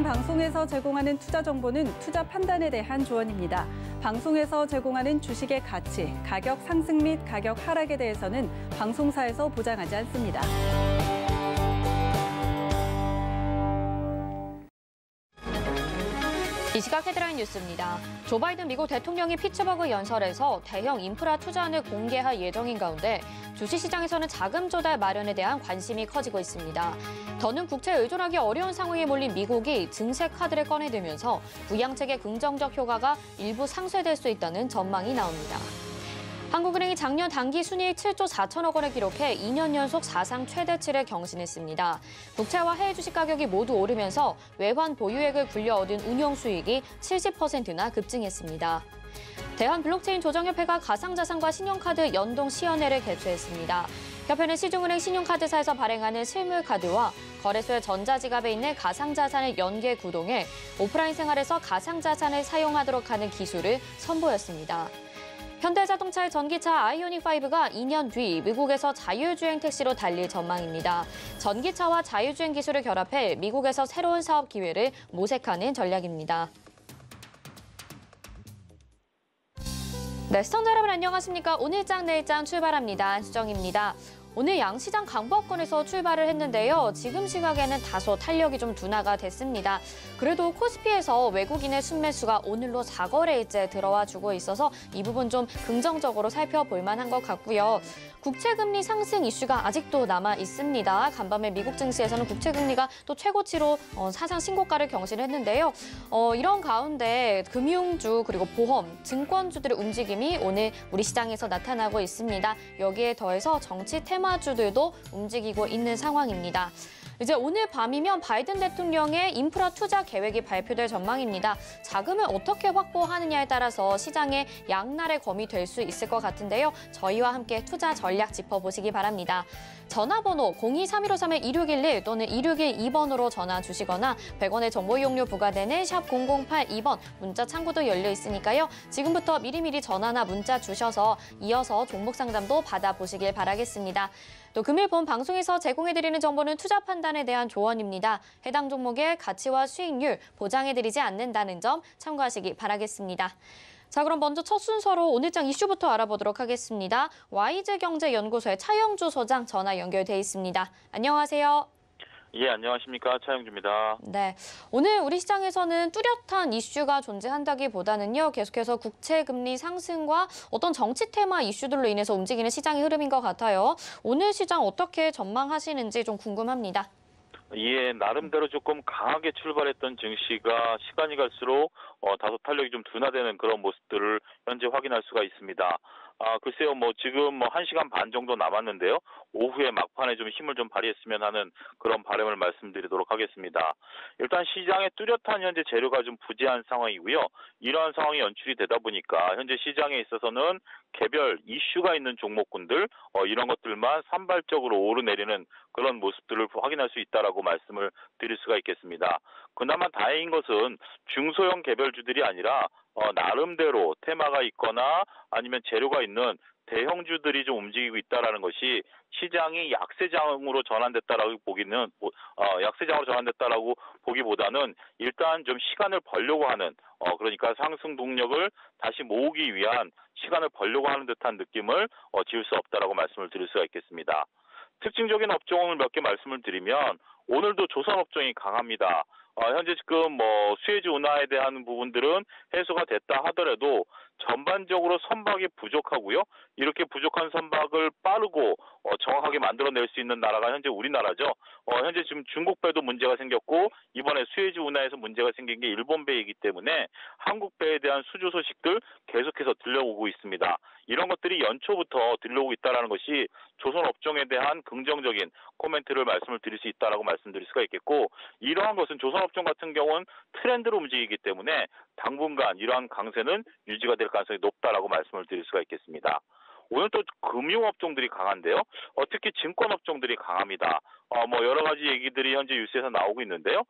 방송에서 제공하는 투자 정보는 투자 판단에 대한 조언입니다. 방송에서 제공하는 주식의 가치, 가격 상승 및 가격 하락에 대해서는 방송사에서 보장하지 않습니다. 이 시각 헤드라인 뉴스입니다. 조 바이든 미국 대통령이 피츠버그 연설에서 대형 인프라 투자안을 공개할 예정인 가운데 주식시장에서는 자금 조달 마련에 대한 관심이 커지고 있습니다. 더는 국채에 의존하기 어려운 상황에 몰린 미국이 증세 카드를 꺼내들면서 부양책의 긍정적 효과가 일부 상쇄될 수 있다는 전망이 나옵니다. 한국은행이 작년 단기 순이익 7조 4천억 원을 기록해 2년 연속 사상 최대치를 경신했습니다. 국채와 해외 주식 가격이 모두 오르면서 외환 보유액을 굴려 얻은 운용 수익이 70%나 급증했습니다. 대한블록체인 조정협회가 가상자산과 신용카드 연동 시연회를 개최했습니다. 협회는 시중은행 신용카드사에서 발행하는 실물카드와 거래소의 전자지갑에 있는 가상자산을 연계 구동해 오프라인 생활에서 가상자산을 사용하도록 하는 기술을 선보였습니다. 현대자동차의 전기차 아이오닉5가 2년 뒤 미국에서 자율주행 택시로 달릴 전망입니다. 전기차와 자율주행 기술을 결합해 미국에서 새로운 사업 기회를 모색하는 전략입니다. 네, 시청자 여러분 안녕하십니까? 오늘장 내일장 출발합니다. 수정입니다. 오늘 양시장 강보합권에서 출발을 했는데요. 지금 시각에는 다소 탄력이 좀 둔화가 됐습니다. 그래도 코스피에서 외국인의 순매수가 오늘로 4거래일째 들어와 주고 있어서 이 부분 좀 긍정적으로 살펴볼 만한 것 같고요. 국채금리 상승 이슈가 아직도 남아 있습니다. 간밤에 미국 증시에서는 국채금리가 또 최고치로 사상 신고가를 경신했는데요. 이런 가운데 금융주 그리고 보험, 증권주들의 움직임이 오늘 우리 시장에서 나타나고 있습니다. 여기에 더해서 정치 테마주들도 움직이고 있는 상황입니다. 이제 오늘 밤이면 바이든 대통령의 인프라 투자 계획이 발표될 전망입니다. 자금을 어떻게 확보하느냐에 따라서 시장의 양날의 검이 될 수 있을 것 같은데요. 저희와 함께 투자 전략 짚어보시기 바랍니다. 전화번호 023153-2611 또는 2612번으로 전화 주시거나 100원의 정보 이용료 부과되는 샵 0082번 문자 창구도 열려 있으니까요. 지금부터 미리미리 전화나 문자 주셔서 이어서 종목 상담도 받아보시길 바라겠습니다. 또 금일 본 방송에서 제공해드리는 정보는 투자 판단에 대한 조언입니다. 해당 종목의 가치와 수익률 보장해드리지 않는다는 점 참고하시기 바라겠습니다. 자, 그럼 먼저 첫 순서로 오늘장 이슈부터 알아보도록 하겠습니다. 와이즈경제연구소의 차영주 소장 전화 연결돼 있습니다. 안녕하세요. 예, 안녕하십니까. 차영주입니다. 네, 오늘 우리 시장에서는 뚜렷한 이슈가 존재한다기보다는요. 계속해서 국채 금리 상승과 어떤 정치 테마 이슈들로 인해서 움직이는 시장의 흐름인 것 같아요. 오늘 시장 어떻게 전망하시는지 좀 궁금합니다. 예, 나름대로 조금 강하게 출발했던 증시가 시간이 갈수록 다소 탄력이 좀 둔화되는 그런 모습들을 현재 확인할 수가 있습니다. 글쎄요, 지금 1시간 반 정도 남았는데요. 오후에 막판에 좀 힘을 좀 발휘했으면 하는 그런 바람을 말씀드리도록 하겠습니다. 일단 시장에 뚜렷한 현재 재료가 좀 부재한 상황이고요. 이러한 상황이 연출이 되다 보니까 현재 시장에 있어서는 개별 이슈가 있는 종목군들 이런 것들만 산발적으로 오르내리는 그런 모습들을 확인할 수 있다라고 말씀을 드릴 수가 있겠습니다. 그나마 다행인 것은 중소형 개별주들이 아니라 나름대로 테마가 있거나 아니면 재료가 있는 대형주들이 좀 움직이고 있다라는 것이 시장이 약세장으로 전환됐다라고 보기보다는 일단 좀 시간을 벌려고 하는 그러니까 상승 동력을 다시 모으기 위한 시간을 벌려고 하는 듯한 느낌을 지울 수 없다라고 말씀을 드릴 수가 있겠습니다. 특징적인 업종을 몇 개 말씀을 드리면 오늘도 조선업종이 강합니다. 현재 지금 수혜주 운하에 대한 부분들은 해소가 됐다 하더라도 전반적으로 선박이 부족하고요. 이렇게 부족한 선박을 빠르고 정확하게 만들어낼 수 있는 나라가 현재 우리나라죠. 현재 지금 중국배도 문제가 생겼고 이번에 수혜주 운하에서 문제가 생긴 게 일본배이기 때문에 한국배에 대한 수주 소식들 계속해서 들려오고 있습니다. 이런 것들이 연초부터 들려오고 있다는 것이 조선업종에 대한 긍정적인 코멘트를 말씀을 드릴 수 있다라고 말씀드릴 수가 있겠고 이러한 것은 조선업종 같은 경우는 트렌드로 움직이기 때문에 당분간 이러한 강세는 유지가 될 가능성이 높다라고 말씀을 드릴 수가 있겠습니다. 오늘 또 금융업종들이 강한데요. 특히 증권업종들이 강합니다. 여러 가지 얘기들이 현재 뉴스에서 나오고 있는데요.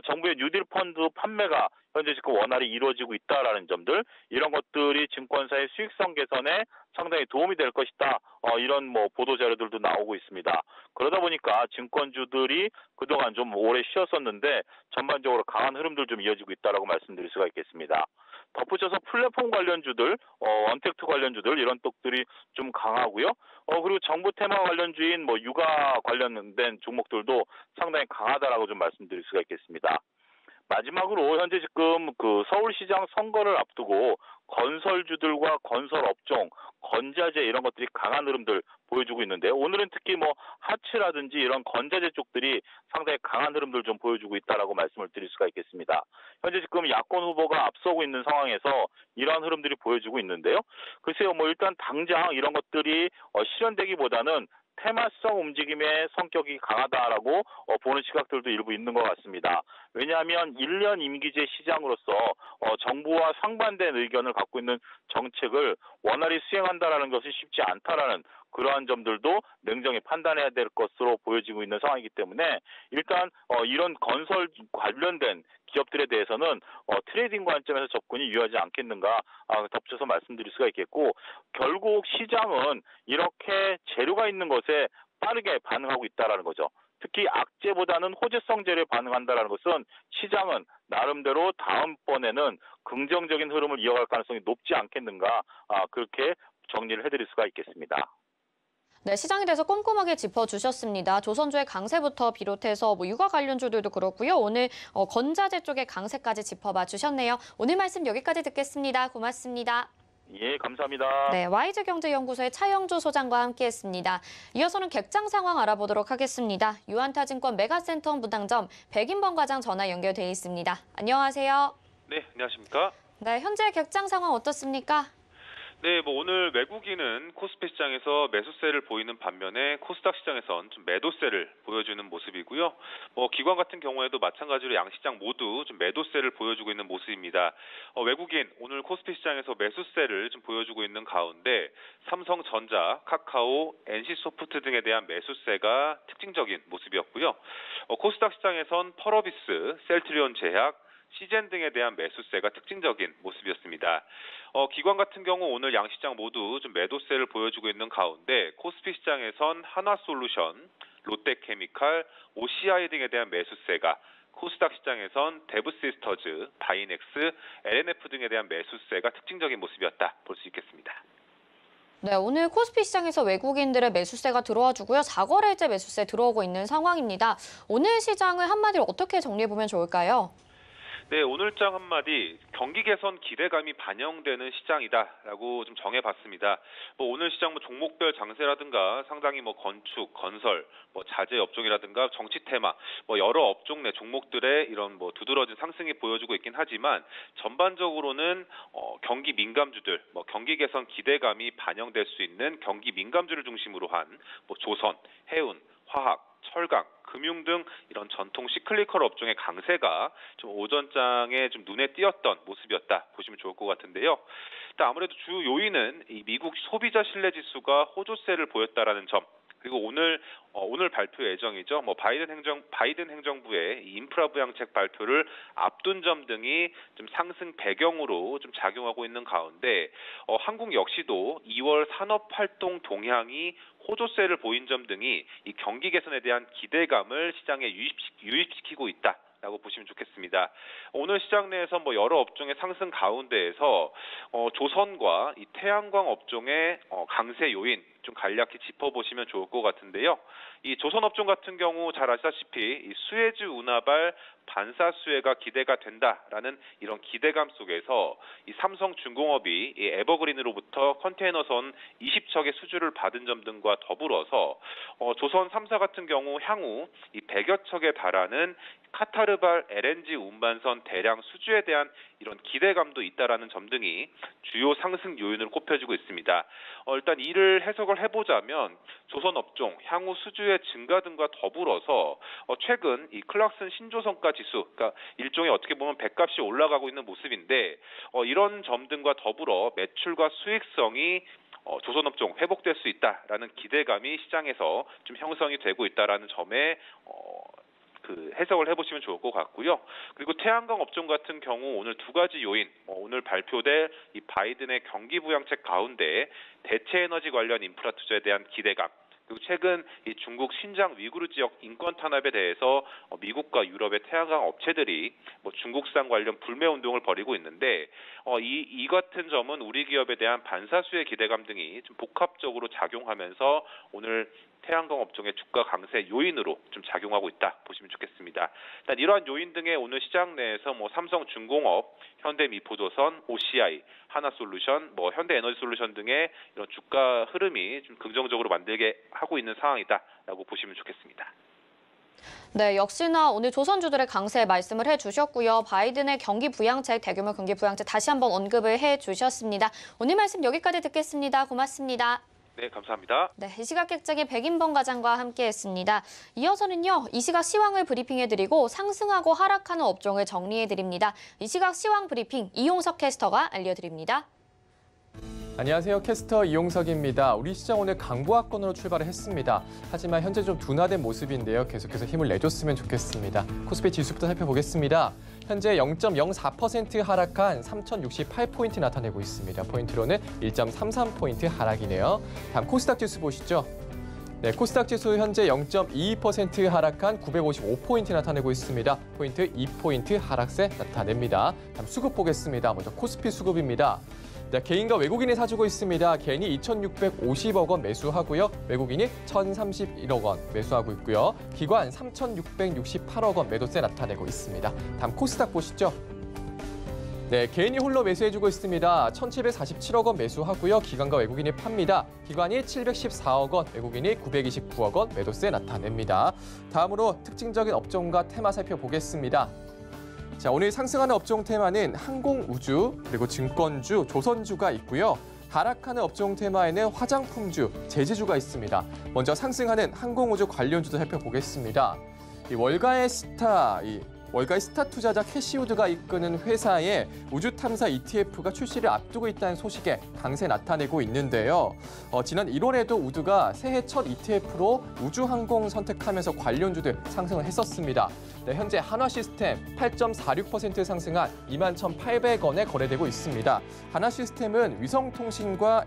정부의 뉴딜 펀드 판매가 현재 지금 원활히 이루어지고 있다라는 점들, 이런 것들이 증권사의 수익성 개선에 상당히 도움이 될 것이다. 이런 보도 자료들도 나오고 있습니다. 그러다 보니까 증권주들이 그동안 좀 오래 쉬었었는데 전반적으로 강한 흐름들 좀 이어지고 있다라고 말씀드릴 수가 있겠습니다. 덧붙여서 플랫폼 관련주들, 언택트 관련주들 이런 쪽들이 좀 강하고요. 그리고 정부 테마 관련주인 육아 관련된 종목들도 상당히 강하다라고 좀 말씀드릴 수가 있겠습니다. 마지막으로 현재 지금 그 서울시장 선거를 앞두고 건설주들과 건설업종, 건자재 이런 것들이 강한 흐름들 보여주고 있는데요. 오늘은 특히 하츠라든지 이런 건자재 쪽들이 상당히 강한 흐름들 좀 보여주고 있다라고 말씀을 드릴 수가 있겠습니다. 현재 지금 야권 후보가 앞서고 있는 상황에서 이러한 흐름들이 보여주고 있는데요. 글쎄요, 일단 당장 이런 것들이 실현되기보다는 테마성 움직임의 성격이 강하다라고 보는 시각들도 일부 있는 것 같습니다. 왜냐하면 1년 임기제 시장으로서 정부와 상반된 의견을 갖고 있는 정책을 원활히 수행한다라는 것이 쉽지 않다라는 그러한 점들도 냉정히 판단해야 될 것으로 보여지고 있는 상황이기 때문에 일단 이런 건설 관련된 기업들에 대해서는 트레이딩 관점에서 접근이 유효하지 않겠는가 덧붙여서 말씀드릴 수가 있겠고, 결국 시장은 이렇게 재료가 있는 것에 빠르게 반응하고 있다는 거죠. 특히 악재보다는 호재성 재료에 반응한다는 것은 시장은 나름대로 다음번에는 긍정적인 흐름을 이어갈 가능성이 높지 않겠는가, 그렇게 정리를 해드릴 수가 있겠습니다. 네, 시장에 대해서 꼼꼼하게 짚어주셨습니다. 조선주의 강세부터 비롯해서 육아 관련주들도 그렇고요. 오늘 건자재 쪽의 강세까지 짚어봐 주셨네요. 오늘 말씀 여기까지 듣겠습니다. 고맙습니다. 예, 감사합니다. 네, YG경제연구소의 차영주 소장과 함께했습니다. 이어서는 객장 상황 알아보도록 하겠습니다. 유한타증권 메가센텀 부당점 백인범 과장 전화 연결돼 있습니다. 안녕하세요. 네, 안녕하십니까? 네, 현재 객장 상황 어떻습니까? 네, 오늘 외국인은 코스피 시장에서 매수세를 보이는 반면에 코스닥 시장에선 좀 매도세를 보여주는 모습이고요. 기관 같은 경우에도 마찬가지로 양시장 모두 좀 매도세를 보여주고 있는 모습입니다. 외국인 오늘 코스피 시장에서 매수세를 좀 보여주고 있는 가운데 삼성전자, 카카오, NC소프트 등에 대한 매수세가 특징적인 모습이었고요. 코스닥 시장에선 펄어비스, 셀트리온 제약, 시젠 등에 대한 매수세가 특징적인 모습이었습니다. 기관 같은 경우 오늘 양시장 모두 좀 매도세를 보여주고 있는 가운데 코스피 시장에선 한화솔루션, 롯데케미칼, OCI 등에 대한 매수세가, 코스닥 시장에선 데브시스터즈, 바이넥스, LNF 등에 대한 매수세가 특징적인 모습이었다 볼 수 있겠습니다. 네, 오늘 코스피 시장에서 외국인들의 매수세가 들어와주고요. 4거래일째 매수세 들어오고 있는 상황입니다. 오늘 시장을 한마디로 어떻게 정리해보면 좋을까요? 네, 오늘장 한마디 경기 개선 기대감이 반영되는 시장이다라고 좀 정해봤습니다. 오늘 시장 종목별 장세라든가 상당히 건축, 건설, 자재 업종이라든가 정치 테마, 여러 업종 내 종목들의 이런 두드러진 상승이 보여주고 있긴 하지만 전반적으로는 경기 민감주들, 경기 개선 기대감이 반영될 수 있는 경기 민감주를 중심으로 한 조선, 해운, 화학, 철강, 금융 등 이런 전통 시클리컬 업종의 강세가 좀 오전장에 좀 눈에 띄었던 모습이었다 보시면 좋을 것 같은데요. 일단 아무래도 주 요인은 이 미국 소비자 신뢰 지수가 호조세를 보였다라는 점, 그리고 오늘 발표 예정이죠. 바이든 행정부의 인프라 부양책 발표를 앞둔 점 등이 좀 상승 배경으로 좀 작용하고 있는 가운데 한국 역시도 2월 산업 활동 동향이 호조세를 보인 점 등이 이 경기 개선에 대한 기대감을 시장에 유입시키고 있다라고 보시면 좋겠습니다. 오늘 시장 내에서 여러 업종의 상승 가운데에서 조선과 이 태양광 업종의 강세 요인 좀 간략히 짚어보시면 좋을 것 같은데요. 이 조선 업종 같은 경우 잘 아시다시피 이 수혜주 운하발 반사 수혜가 기대가 된다라는 이런 기대감 속에서 이 삼성중공업이 이 에버그린으로부터 컨테이너선 20척의 수주를 받은 점 등과 더불어서 조선 3사 같은 경우 향후 이 100여 척에 달하는 카타르발 LNG 운반선 대량 수주에 대한 이런 기대감도 있다라는 점 등이 주요 상승 요인으로 꼽혀지고 있습니다. 일단 이를 해석을 해보자면 조선 업종 향후 수주의 증가 등과 더불어서 최근 이 클락슨 신조성가 지수, 그러니까 일종의 어떻게 보면 백값이 올라가고 있는 모습인데 이런 점 등과 더불어 매출과 수익성이 조선업종 회복될 수 있다라는 기대감이 시장에서 좀 형성이 되고 있다라는 점에 해석을 해보시면 좋을 것 같고요. 그리고 태양광 업종 같은 경우 오늘 두 가지 요인, 오늘 발표될 이 바이든의 경기 부양책 가운데 대체 에너지 관련 인프라 투자에 대한 기대감, 그리고 최근 이 중국 신장 위구르 지역 인권 탄압에 대해서 미국과 유럽의 태양광 업체들이 중국산 관련 불매 운동을 벌이고 있는데 이 같은 점은 우리 기업에 대한 반사수의 기대감 등이 좀 복합적으로 작용하면서 오늘 태양광 업종의 주가 강세 요인으로 좀 작용하고 있다 보시면 좋겠습니다. 일단 이러한 요인 등의 오늘 시장 내에서 삼성중공업, 현대미포조선, OCI, 하나솔루션, 현대에너지솔루션 등의 이런 주가 흐름이 좀 긍정적으로 만들게 하고 있는 상황이다라고 보시면 좋겠습니다. 네, 역시나 오늘 조선주들의 강세 말씀을 해주셨고요. 바이든의 경기 부양책, 대규모 경기 부양책 다시 한번 언급을 해주셨습니다. 오늘 말씀 여기까지 듣겠습니다. 고맙습니다. 네, 감사합니다. 네, 이 시각 객장의 백인범 과장과 함께했습니다. 이어서는요, 이 시각 시황을 브리핑해드리고 상승하고 하락하는 업종을 정리해드립니다. 이 시각 시황 브리핑 이용석 캐스터가 알려드립니다. 안녕하세요. 캐스터 이용석입니다. 우리 시장 오늘 강보합권으로 출발을 했습니다. 하지만 현재 좀 둔화된 모습인데요. 계속해서 힘을 내줬으면 좋겠습니다. 코스피 지수부터 살펴보겠습니다. 현재 0.04% 하락한 3,068포인트 나타내고 있습니다. 포인트로는 1.33포인트 하락이네요. 다음 코스닥 지수 보시죠. 네, 코스닥 지수 현재 0.22% 하락한 955포인트 나타내고 있습니다. 포인트 2포인트 하락세 나타냅니다. 다음 수급 보겠습니다. 먼저 코스피 수급입니다. 네, 개인과 외국인이 사주고 있습니다. 개인이 2,650억 원 매수하고요. 외국인이 1,031억 원 매수하고 있고요. 기관 3,668억 원 매도세 나타내고 있습니다. 다음 코스닥 보시죠. 네, 개인이 홀로 매수해주고 있습니다. 1,747억 원 매수하고요. 기관과 외국인이 팝니다. 기관이 714억 원, 외국인이 929억 원 매도세 나타냅니다. 다음으로 특징적인 업종과 테마 살펴보겠습니다. 자, 오늘 상승하는 업종 테마는 항공, 우주, 그리고 증권주, 조선주가 있고요. 하락하는 업종 테마에는 화장품주, 제지주가 있습니다. 먼저 상승하는 항공, 우주 관련주도 살펴보겠습니다. 월가의 스타 투자자 캐시우드가 이끄는 회사의 우주 탐사 ETF가 출시를 앞두고 있다는 소식에 강세 나타내고 있는데요. 지난 1월에도 우드가 새해 첫 ETF로 우주항공 선택하면서 관련주들 상승을 했었습니다. 네, 현재 한화시스템 8.46% 상승한 21,800원에 거래되고 있습니다. 한화시스템은 위성통신과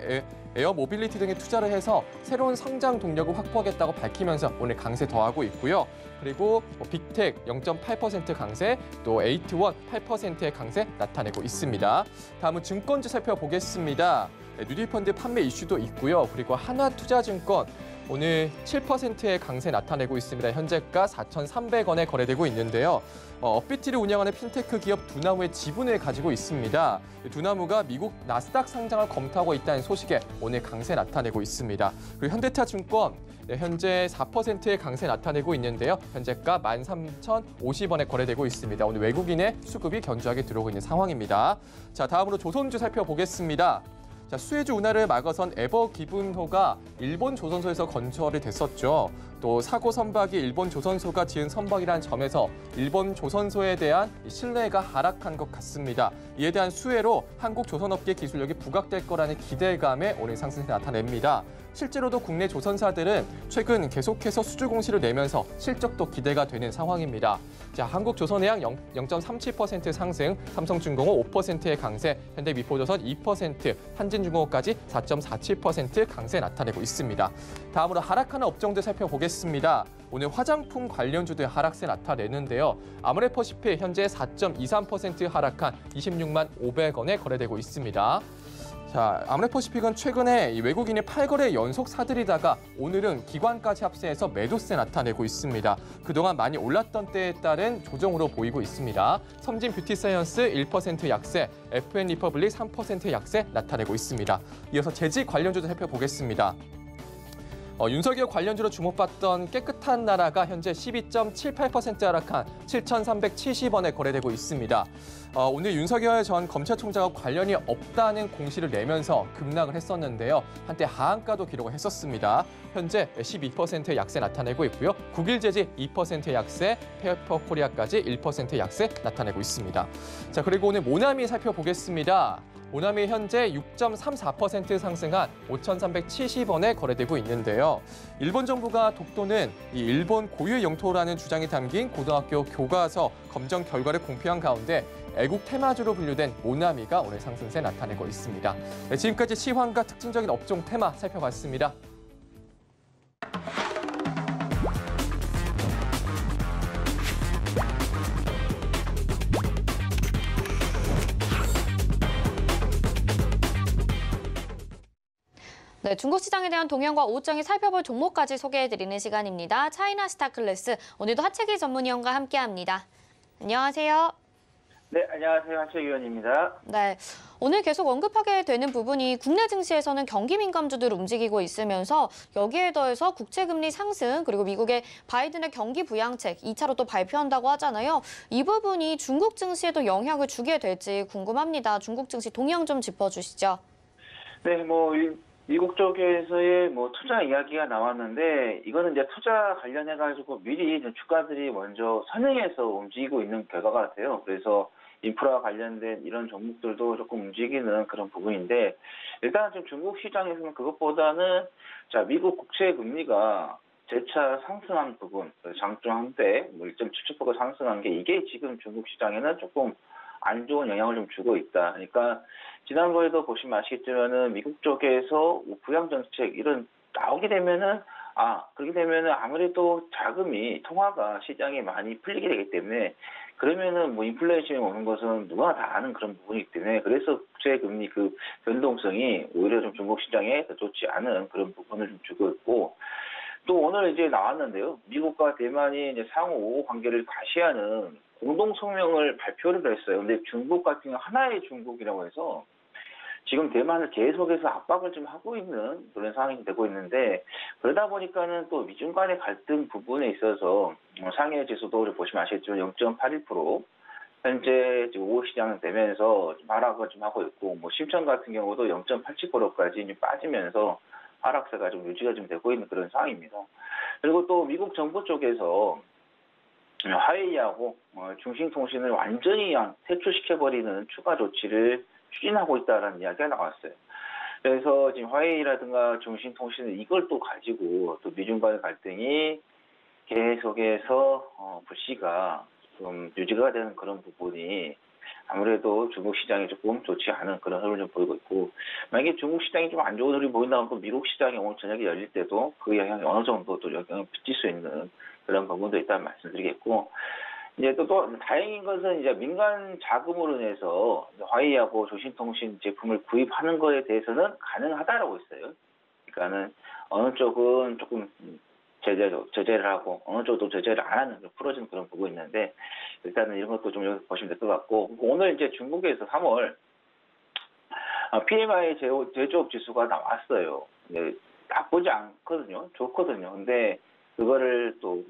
에어모빌리티 등에 투자를 해서 새로운 성장 동력을 확보하겠다고 밝히면서 오늘 강세 더하고 있고요. 그리고 빅텍 0.8% 강세, 또 에이트원 8%의 강세 나타내고 있습니다. 다음은 증권주 살펴보겠습니다. 뉴딜펀드 판매 이슈도 있고요. 그리고 하나투자증권 오늘 7%의 강세 나타내고 있습니다. 현재가 4,300원에 거래되고 있는데요. 업비트를 운영하는 핀테크 기업 두나무의 지분을 가지고 있습니다. 두나무가 미국 나스닥 상장을 검토하고 있다는 소식에 오늘 강세 나타내고 있습니다. 그리고 현대차증권 현재 4%의 강세 나타내고 있는데요. 현재가 13,050원에 거래되고 있습니다. 오늘 외국인의 수급이 견조하게 들어오고 있는 상황입니다. 자, 다음으로 조선주 살펴보겠습니다. 자, 수혜주 운하를 막아선 에버기분호가 일본 조선소에서 건설이 됐었죠. 또 사고 선박이 일본 조선소가 지은 선박이라는 점에서 일본 조선소에 대한 신뢰가 하락한 것 같습니다. 이에 대한 수혜로 한국 조선업계 기술력이 부각될 거라는 기대감에 오늘 상승세 나타냅니다. 실제로도 국내 조선사들은 최근 계속해서 수주 공시를 내면서 실적도 기대가 되는 상황입니다. 자, 한국조선해양 0.37% 상승, 삼성중공업 5%의 강세, 현대미포조선 2%, 한진중공업까지 4.47% 강세 나타내고 있습니다. 다음으로 하락하는 업종들 살펴보겠습니다. 오늘 화장품 관련주들 하락세 나타내는데요. 아모레퍼시픽 현재 4.23% 하락한 26만 500원에 거래되고 있습니다. 자, 아모레퍼시픽은 최근에 외국인이 8거래 연속 사들이다가 오늘은 기관까지 합세해서 매도세 나타내고 있습니다. 그동안 많이 올랐던 때에 따른 조정으로 보이고 있습니다. 섬진 뷰티사이언스 1% 약세, FN-리퍼블릭 3% 약세 나타내고 있습니다. 이어서 재직 관련주도 살펴보겠습니다. 윤석열 관련주로 주목받던 깨끗한 나라가 현재 12.78% 하락한 7,370원에 거래되고 있습니다. 오늘 윤석열 전 검찰총장과 관련이 없다는 공시를 내면서 급락을 했었는데요. 한때 하한가도 기록을 했었습니다. 현재 12%의 약세 나타내고 있고요. 국일제지 2% 약세, 페이퍼코리아까지 1% 약세 나타내고 있습니다. 자, 그리고 오늘 모나미 살펴보겠습니다. 모나미 현재 6.34% 상승한 5,370원에 거래되고 있는데요. 일본 정부가 독도는 이 일본 고유의 영토라는 주장이 담긴 고등학교 교과서 검정 결과를 공표한 가운데 애국 테마주로 분류된 모나미가 오늘 상승세 나타내고 있습니다. 네, 지금까지 시황과 특징적인 업종 테마 살펴봤습니다. 네, 중국 시장에 대한 동향과 오후장에 살펴볼 종목까지 소개해드리는 시간입니다. 차이나 스타클래스, 오늘도 하채기 전문위원과 함께합니다. 안녕하세요. 네, 안녕하세요. 한채기 위원입니다. 네, 오늘 계속 언급하게 되는 부분이 국내 증시에서는 경기 민감주들 움직이고 있으면서 여기에 더해서 국채금리 상승 그리고 미국의 바이든의 경기 부양책 2차로 또 발표한다고 하잖아요. 이 부분이 중국 증시에도 영향을 주게 될지 궁금합니다. 중국 증시 동향 좀 짚어주시죠. 네, 미국 쪽에서의 투자 이야기가 나왔는데 이거는 이제 투자 관련해가지고 미리 이제 주가들이 먼저 선행해서 움직이고 있는 결과 같아요. 그래서 인프라 관련된 이런 종목들도 조금 움직이는 그런 부분인데 일단 좀 중국 시장에서는 그것보다는 미국 국채 금리가 재차 상승한 부분, 장중 한때 1.77% 상승한 게 이게 지금 중국 시장에는 조금 안 좋은 영향을 좀 주고 있다. 그러니까 지난번에도 보시면 아시겠지만은 미국 쪽에서 부양 정책 이런 나오게 되면은 그렇게 되면은 아무래도 자금이 통화가 시장에 많이 풀리게 되기 때문에 그러면은 인플레이션이 오는 것은 누구나 다 아는 그런 부분이기 때문에 그래서 국채 금리 그 변동성이 오히려 좀 중국 시장에 더 좋지 않은 그런 부분을 좀 주고 있고 또 오늘 이제 나왔는데요. 미국과 대만이 이제 상호 우호 관계를 과시하는 공동 성명을 발표를 했어요. 근데 중국 같은 경우 하나의 중국이라고 해서 지금 대만을 계속해서 압박을 좀 하고 있는 그런 상황이 되고 있는데 그러다 보니까는 또 미중 간의 갈등 부분에 있어서 상해 지수도 보시면 아시겠지만 0.81% 현재 지금 우호 시장은 되면서 하락을 좀 하고 있고 심천 같은 경우도 0.87%까지 좀 빠지면서 하락세가 좀 유지가 좀 되고 있는 그런 상황입니다. 그리고 또 미국 정부 쪽에서 화웨이하고 중兴통신을 완전히 퇴출시켜버리는 추가 조치를 추진하고 있다는 이야기가 나왔어요. 그래서 지금 화웨이라든가 중兴통신은 이걸 또 가지고 또 미중 간의 갈등이 계속해서 불씨가 좀 유지가 되는 그런 부분이 아무래도 중국 시장이 조금 좋지 않은 그런 흐름을 좀 보이고 있고 만약에 중국 시장이 좀 안 좋은 흐름이 보인다면 또 미국 시장이 오늘 저녁에 열릴 때도 그 영향이 어느 정도 또 영향을 미칠 수 있는 그런 부분도 있다는 말씀드리겠고 이제 또 다행인 것은 이제 민간 자금으로 인해서 화웨이하고 중兴통신 제품을 구입하는 거에 대해서는 가능하다라고 했어요. 그러니까는 어느 쪽은 조금 제재를 하고 어느 쪽도 제재를 안 하는 풀어지는 그런 부분이 있는데 일단은 이런 것도 좀 여기 보시면 될 것 같고 오늘 이제 중국에서 3월 PMI 제조업 지수가 나왔어요. 네, 나쁘지 않거든요. 좋거든요. 근데 그거를 또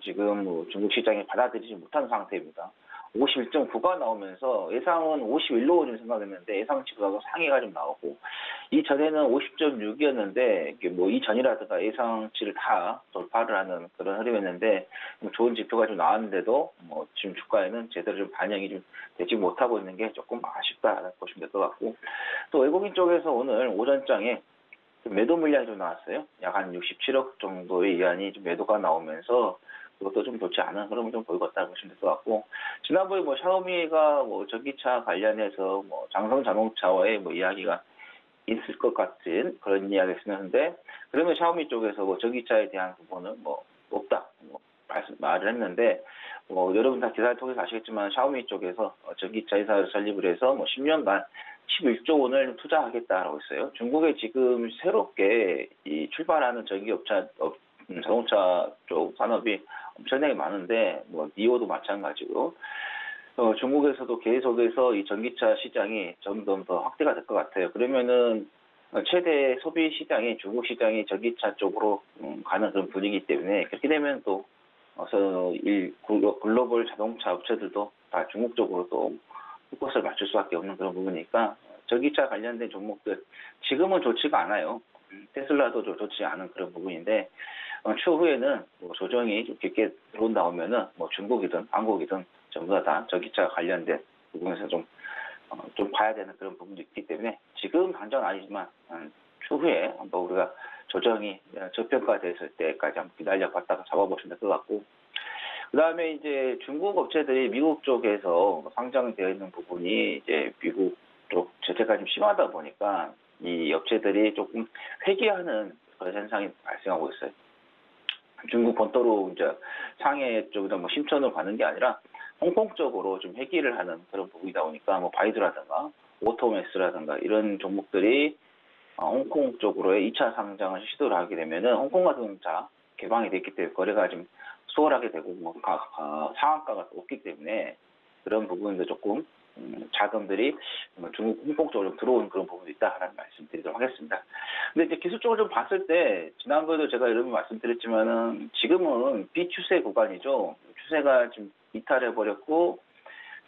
지금 중국 시장이 받아들이지 못한 상태입니다. 51.9가 나오면서 예상은 51로 좀 생각했는데 예상치보다도 상해가 좀 나오고 이전에는 50.6이었는데 이전이라든가 예상치를 다 돌파를 하는 그런 흐름이었는데 좋은 지표가 좀 나왔는데도 지금 주가에는 제대로 좀 반영이 좀 되지 못하고 있는 게 조금 아쉽다 보시면 될 것 같고 또 외국인 쪽에서 오늘 오전장에 매도 물량이 좀 나왔어요. 약 한 67억 정도의 이안이 좀 매도가 나오면서 그것도 좀 좋지 않은 흐름을 좀 보이고 있다고 보시면 될 것 같고 지난번에 샤오미가 전기차 관련해서 장성 자동차와의 이야기가 있을 것 같은 그런 이야기가 있었는데 그러면 샤오미 쪽에서 전기차에 대한 부분은 없다 말을 했는데 여러분 다 기사를 통해서 아시겠지만 샤오미 쪽에서 전기차 회사를 설립을 해서 10년간 11조 원을 투자하겠다라고 했어요. 중국에 지금 새롭게 출발하는 자동차 쪽 산업이 엄청나게 많은데 니오도 마찬가지고 중국에서도 계속해서 이 전기차 시장이 점점 더 확대가 될 것 같아요. 그러면은 최대 소비 시장이 중국 시장이 전기차 쪽으로 가는 그런 분위기이기 때문에 그렇게 되면 또 글로벌 자동차 업체들도 다 중국 쪽으로 또 포커스를 맞출 수밖에 없는 그런 부분이니까 전기차 관련된 종목들 지금은 좋지가 않아요. 테슬라도 좋지 않은 그런 부분인데 추후에는 조정이 좀 깊게 들어온다면은 중국이든 한국이든 전부 다 전기차 관련된 부분에서 좀 좀 봐야 되는 그런 부분도 있기 때문에 지금 당장은 아니지만 추후에 한번 우리가 조정이 저평가됐을 때까지 한번 기다려봤다가 잡아보시면 될 것 같고, 그 다음에 이제 중국 업체들이 미국 쪽에서 상장되어 있는 부분이 이제 미국 쪽 제재가 좀 심하다 보니까 이 업체들이 조금 회귀하는 그런 현상이 발생하고 있어요. 중국 본토로 이제 상해 쪽이나 뭐 심천으로 가는 게 아니라 홍콩 쪽으로 좀 회귀를 하는 그런 부분이다 보니까 뭐 바이두라든가 오토매스라든가 이런 종목들이 홍콩 쪽으로의 2차 상장을 시도를 하게 되면은 홍콩 자동차 개방이 됐기 때문에 거래가 좀 수월하게 되고 뭐 상한가가 높기 때문에 그런 부분도 조금 자금들이 중국 홍콩 쪽으로 들어오는 그런 부분도 있다라는 말씀드리도록 하겠습니다. 근데 이제 기술적으로 좀 봤을 때 지난번에도 제가 여러 번 말씀드렸지만은 지금은 비추세 구간이죠. 추세가 좀 이탈해 버렸고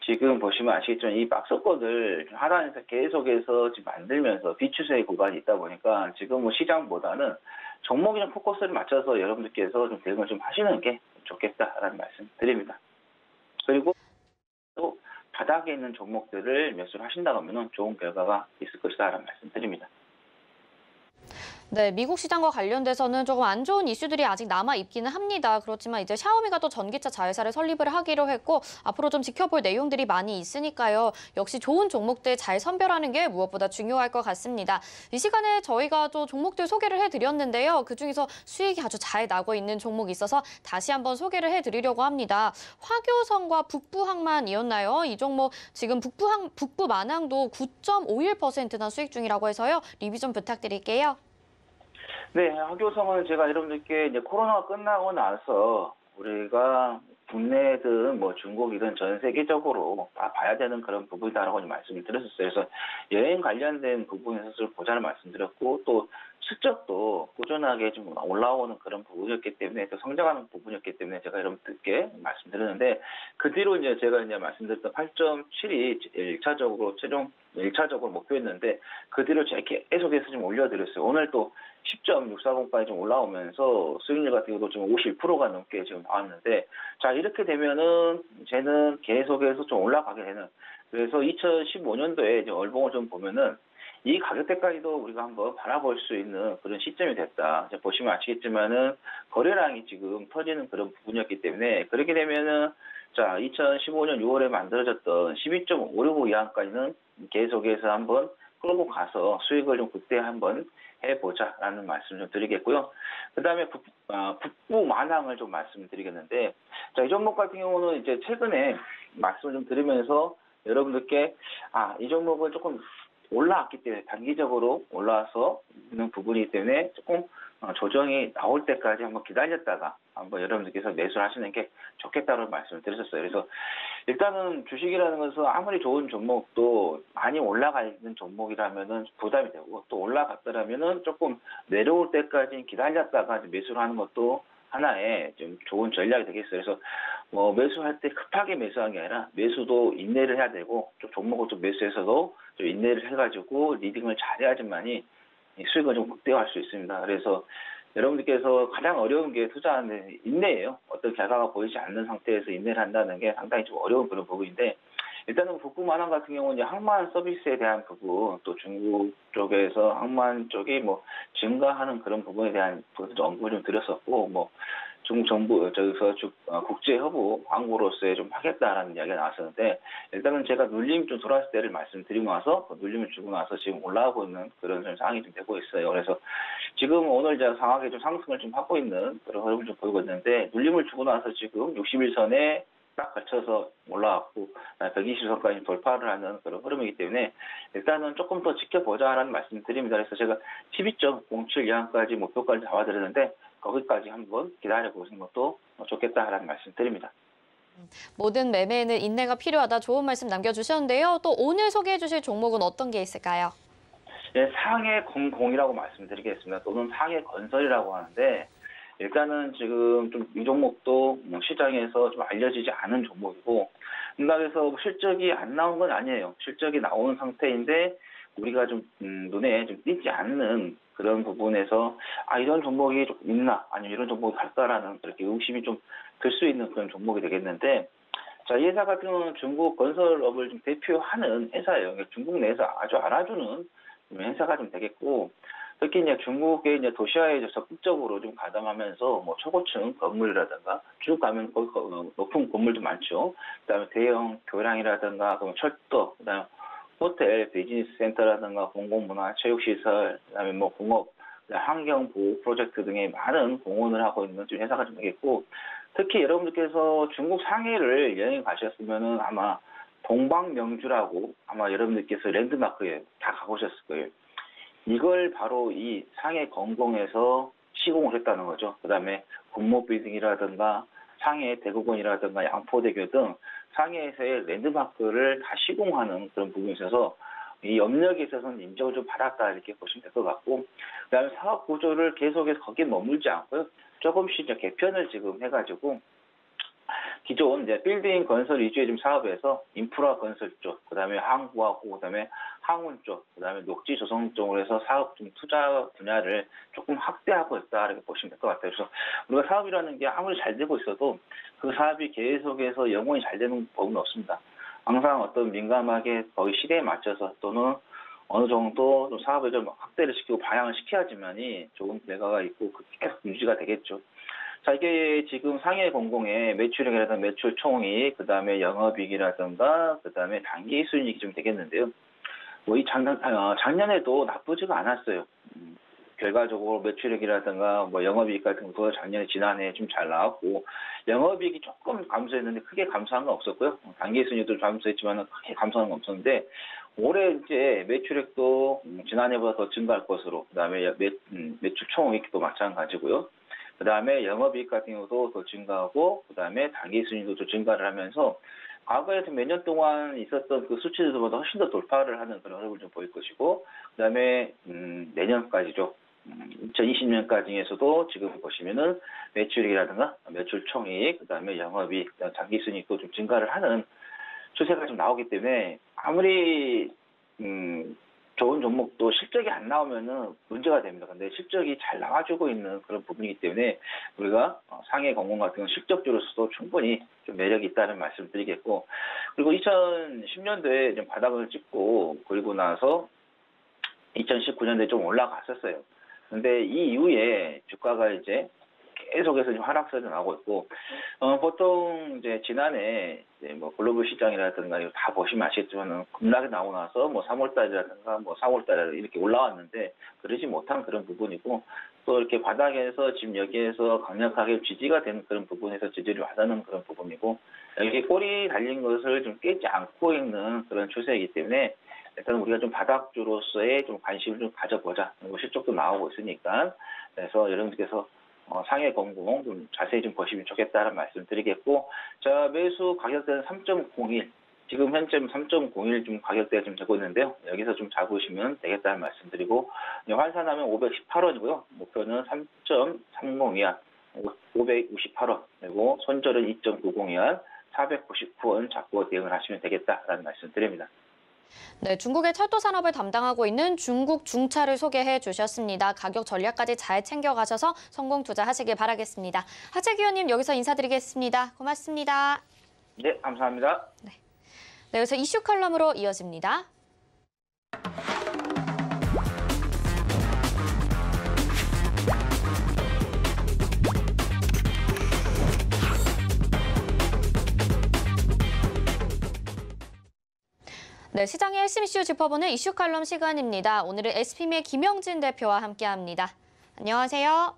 지금 보시면 아시겠지만 이 박스권을 하단에서 계속해서 지금 만들면서 비추세 구간이 있다 보니까 지금 뭐 시장보다는 종목이랑 포커스를 맞춰서 여러분들께서 좀 대응을 좀 하시는 게 좋겠다라는 말씀 드립니다. 그리고 또 바닥에 있는 종목들을 매수를 하신다고 하면 좋은 결과가 있을 것이다라는 말씀 드립니다. 네, 미국 시장과 관련돼서는 조금 안 좋은 이슈들이 아직 남아 있기는 합니다. 그렇지만 이제 샤오미가 또 전기차 자회사를 설립을 하기로 했고 앞으로 좀 지켜볼 내용들이 많이 있으니까요. 역시 좋은 종목들 잘 선별하는 게 무엇보다 중요할 것 같습니다. 이 시간에 저희가 또 종목들 소개를 해드렸는데요. 그중에서 수익이 아주 잘 나고 있는 종목이 있어서 다시 한번 소개를 해드리려고 합니다. 화교성과 북부항만이었나요? 이 종목 지금 북부만항도 9.51%나 수익 중이라고 해서요. 리뷰 좀 부탁드릴게요. 네, 화교성은 제가 여러분들께 이제 코로나가 끝나고 나서 우리가 국내든 뭐 중국이든 전 세계적으로 다 봐야 되는 그런 부분이다라고 말씀을 드렸었어요. 그래서 여행 관련된 부분에서 보자를 말씀드렸고 또 실적도 꾸준하게 좀 올라오는 그런 부분이었기 때문에 또 성장하는 부분이었기 때문에 제가 여러분들께 말씀드렸는데 그 뒤로 이제 제가 이제 말씀드렸던 8.7이 1차적으로 목표였는데 그 뒤로 제가 계속해서 좀 올려드렸어요. 오늘 또 10.640까지 좀 올라오면서 수익률 같은 경우도 좀 51%가 넘게 지금 나왔는데 자 이렇게 되면은 쟤는 계속해서 좀 올라가게 되는 그래서 2015년도에 이제 얼봉을 좀 보면은 이 가격대까지도 우리가 한번 바라볼 수 있는 그런 시점이 됐다. 이제 보시면 아시겠지만은 거래량이 지금 터지는 그런 부분이었기 때문에 그렇게 되면은 자 2015년 6월에 만들어졌던 12.565 이하까지는 계속해서 한번 끌고 가서 수익을 좀 그때 한번 해보자라는 말씀 좀 드리겠고요. 그 다음에 북부 만항을 좀 말씀드리겠는데, 자, 이 종목 같은 경우는 이제 최근에 말씀을 좀 드리면서 여러분들께, 이 종목은 조금 올라왔기 때문에 단기적으로 올라와서 있는 부분이기 때문에 조금 조정이 나올 때까지 한번 기다렸다가 한번 여러분들께서 매수를 하시는 게 좋겠다는 말씀을 드렸었어요. 그래서 일단은 주식이라는 것은 아무리 좋은 종목도 많이 올라가 있는 종목이라면은 부담이 되고 또 올라갔더라면은 조금 내려올 때까지 기다렸다가 매수를 하는 것도 하나의 좀 좋은 전략이 되겠어요. 그래서 뭐 매수할 때 급하게 매수한 게 아니라 매수도 인내를 해야 되고 좀 종목을 좀 매수해서도 좀 인내를 해가지고 리딩을 잘해야지만이 수익을 좀 극대화할 수 있습니다. 그래서 여러분들께서 가장 어려운 게 투자하는 인내예요. 어떤 결과가 보이지 않는 상태에서 인내를 한다는 게 상당히 좀 어려운 그런 부분인데 일단은 북부만항 같은 경우는 이제 항만 서비스에 대한 부분 또 중국 쪽에서 항만 쪽이 뭐 증가하는 그런 부분에 대한 부분도 언급을 좀 드렸었고 뭐 중국 정부 저기서 국제 허브 광고로서의 좀 하겠다라는 이야기가 나왔었는데 일단은 제가 눌림 좀 돌아왔을 때를 말씀드리고 나서 눌림을 주고 나서 지금 올라가고 있는 그런 좀 상황이 좀 되고 있어요. 그래서 지금 오늘 제가 상황에 좀 상승을 좀 하고 있는 그런 흐름을 좀 보이고 있는데 눌림을 주고 나서 지금 61선에 딱 걸쳐서 올라왔고 120선까지 돌파를 하는 그런 흐름이기 때문에 일단은 조금 더 지켜보자라는 말씀 드립니다. 그래서 제가 12.07 이하까지 목표까지 잡아드렸는데 거기까지 한번 기다려보시는 것도 좋겠다라는 말씀 드립니다. 모든 매매에는 인내가 필요하다 좋은 말씀 남겨주셨는데요. 또 오늘 소개해 주실 종목은 어떤 게 있을까요? 네, 상해공공이라고 말씀드리겠습니다. 또는 상해건설이라고 하는데 일단은 지금 좀 이 종목도 시장에서 좀 알려지지 않은 종목이고 그래서 실적이 안 나온 건 아니에요. 실적이 나오는 상태인데 우리가 좀 눈에 좀 띄지 않는 그런 부분에서 이런 종목이 좀 있나 아니면 이런 종목이 갈까라는 그렇게 의심이 좀 들 수 있는 그런 종목이 되겠는데 자, 이 회사 같은 경우는 중국 건설업을 좀 대표하는 회사예요. 그러니까 중국 내에서 아주 알아주는 회사가 좀 되겠고, 특히 이제 중국의 이제 도시화에 적극적으로 좀 가담하면서 뭐 초고층 건물이라든가 쭉 가면 거기 높은 건물도 많죠. 그다음에 대형 교량이라든가 그다음에 철도, 그다음에 호텔, 비즈니스 센터라든가 공공문화, 체육시설, 그다음에 뭐 공업, 환경 보호 프로젝트 등의 많은 공헌을 하고 있는 좀 회사가 좀 되겠고, 특히 여러분들께서 중국 상해를 여행 가셨으면은 아마 동방명주라고 아마 여러분들께서 랜드마크에 다 가보셨을 거예요. 이걸 바로 이 상해 건공에서 시공을 했다는 거죠. 그 다음에 군무빌딩이라든가 상해 대국원이라든가 양포대교 등 상해에서의 랜드마크를 다 시공하는 그런 부분이 있어서 이 업력에 있어서는 인정을 좀 받았다 이렇게 보시면 될 것 같고, 그 다음에 사업 구조를 계속해서 거기에 머물지 않고요. 조금씩 이제 개편을 지금 해가지고 기존 이제 빌딩 건설 위주의 좀 사업에서 인프라 건설 쪽, 그다음에 항구하고, 그다음에 항운 쪽, 그다음에 녹지 조성 쪽으로 해서 사업 좀 투자 분야를 조금 확대하고 있다 이렇게 보시면 될 것 같아요. 그래서 우리가 사업이라는 게 아무리 잘 되고 있어도 그 사업이 계속해서 영원히 잘 되는 법은 없습니다. 항상 어떤 민감하게 거의 시대에 맞춰서 또는 어느 정도 좀 사업을 좀 확대를 시키고 방향을 시켜야지만이 좋은 결과가 있고 계속 유지가 되겠죠. 자, 이게 지금 상해 공공의 매출액이라든가 매출 총이익, 그 다음에 영업이익이라든가, 그 다음에 단기 수익이 좀 되겠는데요. 뭐 이 작년에도 나쁘지가 않았어요. 결과적으로 매출액이라든가 뭐 영업이익 같은 거 작년에 지난해 좀 잘 나왔고, 영업이익이 조금 감소했는데 크게 감소한 건 없었고요. 단기 수익도 감소했지만 크게 감소한 건 없었는데, 올해 이제 매출액도 지난해보다 더 증가할 것으로, 그 다음에 매출 총이익도 마찬가지고요. 그 다음에 영업이익 같은 경우도 더 증가하고, 그 다음에 단기 수익도 더 증가를 하면서 과거에서 몇 년 동안 있었던 그 수치들보다 훨씬 더 돌파를 하는 그런 흐름을 좀 보일 것이고, 그 다음에 내년까지죠. 2020년까지에서도 지금 보시면은 매출이익이라든가 매출 총이익, 그 다음에 영업이익, 그다음에 단기 수익도 좀 증가를 하는 추세가 좀 나오기 때문에 아무리 좋은 종목도 실적이 안 나오면은 문제가 됩니다. 근데 실적이 잘 나와주고 있는 그런 부분이기 때문에 우리가 상해 공공 같은 경우는 실적주로서도 충분히 좀 매력이 있다는 말씀을 드리겠고, 그리고 2010년도에 좀 바닥을 찍고 그리고 나서 2019년도에 좀 올라갔었어요. 근데 이 이후에 주가가 이제 계속해서 지금 하락세도 나오고 있고, 보통 이제 지난해 이제 뭐 글로벌 시장이라든가 이거 다 보시면 아시겠지만은 급락이 나오고 나서 뭐 3월달이라든가 뭐 4월달에 이렇게 올라왔는데 그러지 못한 그런 부분이고, 또 이렇게 바닥에서 지금 여기에서 강력하게 지지가 되는 그런 부분에서 지지를 받는 그런 부분이고, 여기 꼬리 달린 것을 좀 깨지 않고 있는 그런 추세이기 때문에 일단 우리가 좀 바닥주로서의 좀 관심을 좀 가져보자. 뭐 실적도 나오고 있으니까. 그래서 여러분들께서 상해 공공 좀 자세히 좀 보시면 좋겠다는 말씀 드리겠고, 자, 매수 가격대는 3.01, 지금 현재 3.01 좀 가격대가 좀 되고 있는데요. 여기서 좀 잡으시면 되겠다는 말씀 드리고, 환산하면 518원이고요. 목표는 3.30위안, 558원, 그리고 손절은 2.90위안, 499원 잡고 대응을 하시면 되겠다라는 말씀 드립니다. 네, 중국의 철도 산업을 담당하고 있는 중국 중차를 소개해 주셨습니다. 가격 전략까지 잘 챙겨가셔서 성공 투자하시길 바라겠습니다. 하채기 의원님 여기서 인사드리겠습니다. 고맙습니다. 네, 감사합니다. 네, 여기서 이슈 칼럼으로 이어집니다. 네, 시장의 핵심 이슈 짚어보는 이슈 칼럼 시간입니다. 오늘은 SPM의 김영진 대표와 함께합니다. 안녕하세요.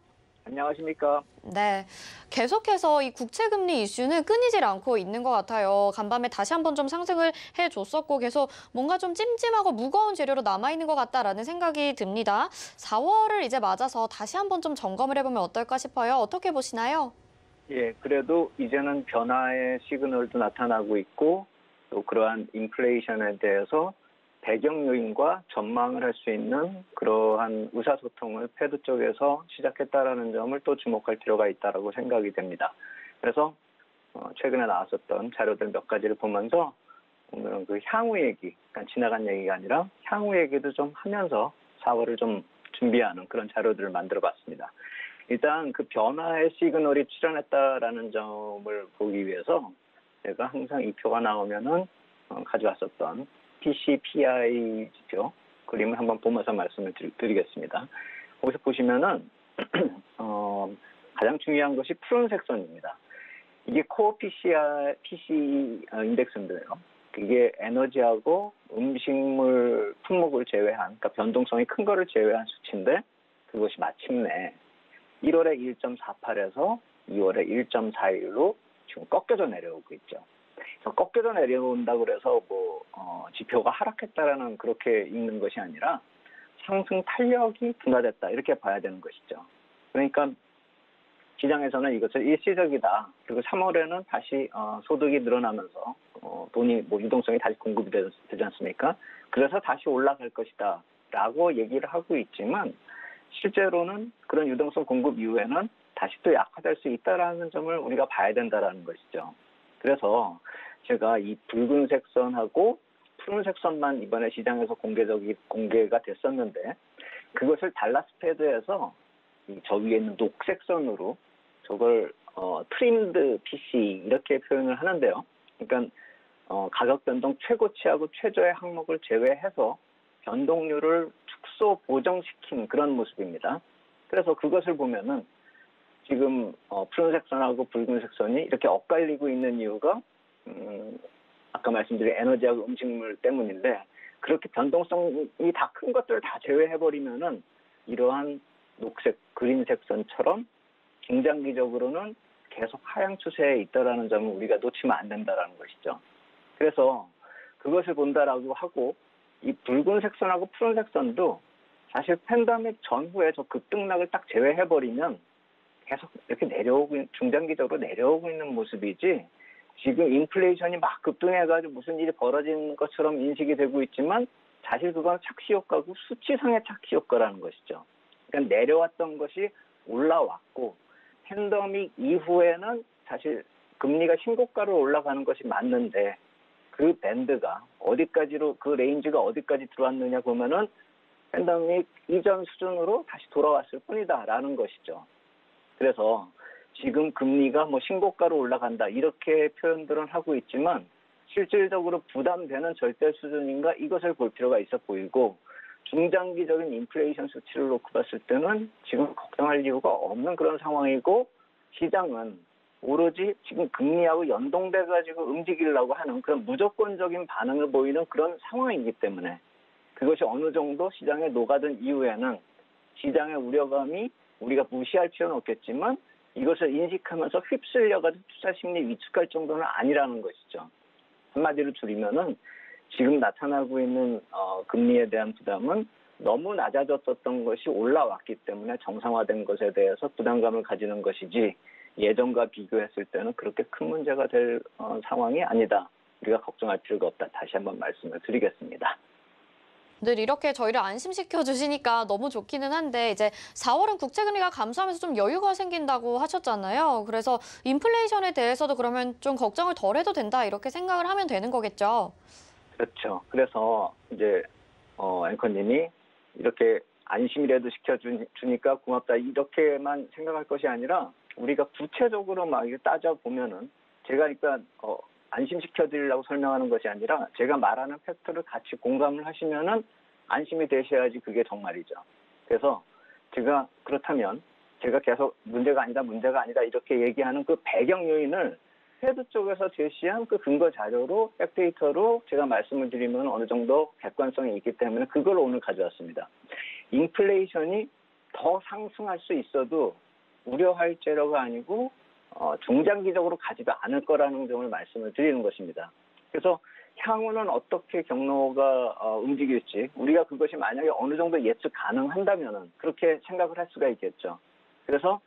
안녕하십니까. 네, 계속해서 이 국채금리 이슈는 끊이질 않고 있는 것 같아요. 간밤에 다시 한번 좀 상승을 해줬었고 계속 뭔가 좀 찜찜하고 무거운 재료로 남아있는 것 같다라는 생각이 듭니다. 4월을 이제 맞아서 다시 한번 좀 점검을 해보면 어떨까 싶어요. 어떻게 보시나요? 예, 그래도 이제는 변화의 시그널도 나타나고 있고 또 그러한 인플레이션에 대해서 배경 요인과 전망을 할 수 있는 그러한 의사소통을 패드 쪽에서 시작했다라는 점을 또 주목할 필요가 있다고 생각이 됩니다. 그래서 최근에 나왔었던 자료들 몇 가지를 보면서 오늘은 그 향후 얘기, 그러니까 지나간 얘기가 아니라 향후 얘기도 좀 하면서 4월을 좀 준비하는 그런 자료들을 만들어 봤습니다. 일단 그 변화의 시그널이 출현했다라는 점을 보기 위해서 제가 항상 이 표가 나오면은 가져왔었던 PCPI 지표 그림을 한번 보면서 말씀을 드리겠습니다. 거기서 보시면은 가장 중요한 것이 푸른색 선입니다. 이게 코어 PC 인덱스인데요. 이게 에너지하고 음식물 품목을 제외한, 그러니까 변동성이 큰 거를 제외한 수치인데 그것이 마침내 1월에 1.48에서 2월에 1.41로 지금 꺾여져 내려오고 있죠. 꺾여져 내려온다고 그래서 지표가 하락했다라는 그렇게 읽는 것이 아니라 상승 탄력이 둔화됐다 이렇게 봐야 되는 것이죠. 그러니까 시장에서는 이것을 일시적이다. 그리고 3월에는 다시 소득이 늘어나면서 돈이 유동성이 다시 공급이 되지 않습니까? 그래서 다시 올라갈 것이다 라고 얘기를 하고 있지만 실제로는 그런 유동성 공급 이후에는 다시 또 약화될 수 있다라는 점을 우리가 봐야 된다라는 것이죠. 그래서 제가 이 붉은색 선하고 푸른색 선만 이번에 시장에서 공개가 됐었는데 그것을 달라스 패드에서 저 위에 있는 녹색 선으로 저걸 트림드 PC 이렇게 표현을 하는데요. 그러니까 가격 변동 최고치하고 최저의 항목을 제외해서 변동률을 축소 보정시킨 그런 모습입니다. 그래서 그것을 보면은 지금 푸른색 선하고 붉은색 선이 이렇게 엇갈리고 있는 이유가 아까 말씀드린 에너지하고 음식물 때문인데 그렇게 변동성이 다 큰 것들을 다 제외해버리면은 이러한 녹색, 그린색 선처럼 중장기적으로는 계속 하향 추세에 있다라는 점을 우리가 놓치면 안 된다라는 것이죠. 그래서 그것을 본다라고 하고 이 붉은색 선하고 푸른색 선도 사실 팬데믹 전후에 저 급등락을 딱 제외해버리면 계속 이렇게 중장기적으로 내려오고 있는 모습이지 지금 인플레이션이 막 급등해가지고 무슨 일이 벌어지는 것처럼 인식이 되고 있지만 사실 그건 착시 효과고 수치상의 착시 효과라는 것이죠. 그러니까 내려왔던 것이 올라왔고 팬데믹 이후에는 사실 금리가 신고가로 올라가는 것이 맞는데 그 밴드가 어디까지로 그 레인지가 어디까지 들어왔느냐 보면은 팬데믹 이전 수준으로 다시 돌아왔을 뿐이다라는 것이죠. 그래서 지금 금리가 신고가로 올라간다 이렇게 표현들은 하고 있지만 실질적으로 부담되는 절대 수준인가 이것을 볼 필요가 있어 보이고 중장기적인 인플레이션 수치를 놓고 봤을 때는 지금 걱정할 이유가 없는 그런 상황이고 시장은 오로지 지금 금리하고 연동돼가지고 움직이려고 하는 그런 무조건적인 반응을 보이는 그런 상황이기 때문에 그것이 어느 정도 시장에 녹아든 이후에는 시장의 우려감이 우리가 무시할 필요는 없겠지만 이것을 인식하면서 휩쓸려가지고 투자 심리 위축할 정도는 아니라는 것이죠. 한마디로 줄이면은 지금 나타나고 있는 금리에 대한 부담은 너무 낮아졌었던 것이 올라왔기 때문에 정상화된 것에 대해서 부담감을 가지는 것이지 예전과 비교했을 때는 그렇게 큰 문제가 될 상황이 아니다. 우리가 걱정할 필요가 없다. 다시 한번 말씀을 드리겠습니다. 늘 이렇게 저희를 안심시켜 주시니까 너무 좋기는 한데 이제 4월은 국채금리가 감소하면서 좀 여유가 생긴다고 하셨잖아요. 그래서 인플레이션에 대해서도 그러면 좀 걱정을 덜 해도 된다 이렇게 생각을 하면 되는 거겠죠. 그렇죠. 그래서 이제 앵커님이 이렇게 안심이라도 시켜주니까 고맙다 이렇게만 생각할 것이 아니라 우리가 구체적으로 막 따져보면은 제가 그러니까 안심시켜드리려고 설명하는 것이 아니라 제가 말하는 팩트를 같이 공감을 하시면은 안심이 되셔야지 그게 정말이죠. 그래서 제가 그렇다면 제가 계속 문제가 아니다 이렇게 얘기하는 그 배경 요인을 패드 쪽에서 제시한 그 근거 자료로 백데이터로 제가 말씀을 드리면 어느 정도 객관성이 있기 때문에 그걸 오늘 가져왔습니다. 인플레이션이 더 상승할 수 있어도 우려할 재료가 아니고 중장기적으로 가지도 않을 거라는 점을 말씀을 드리는 것입니다. 그래서 향후는 어떻게 경로가 움직일지 우리가 그것이 만약에 어느 정도 예측 가능한다면은 그렇게 생각을 할 수가 있겠죠. 그래서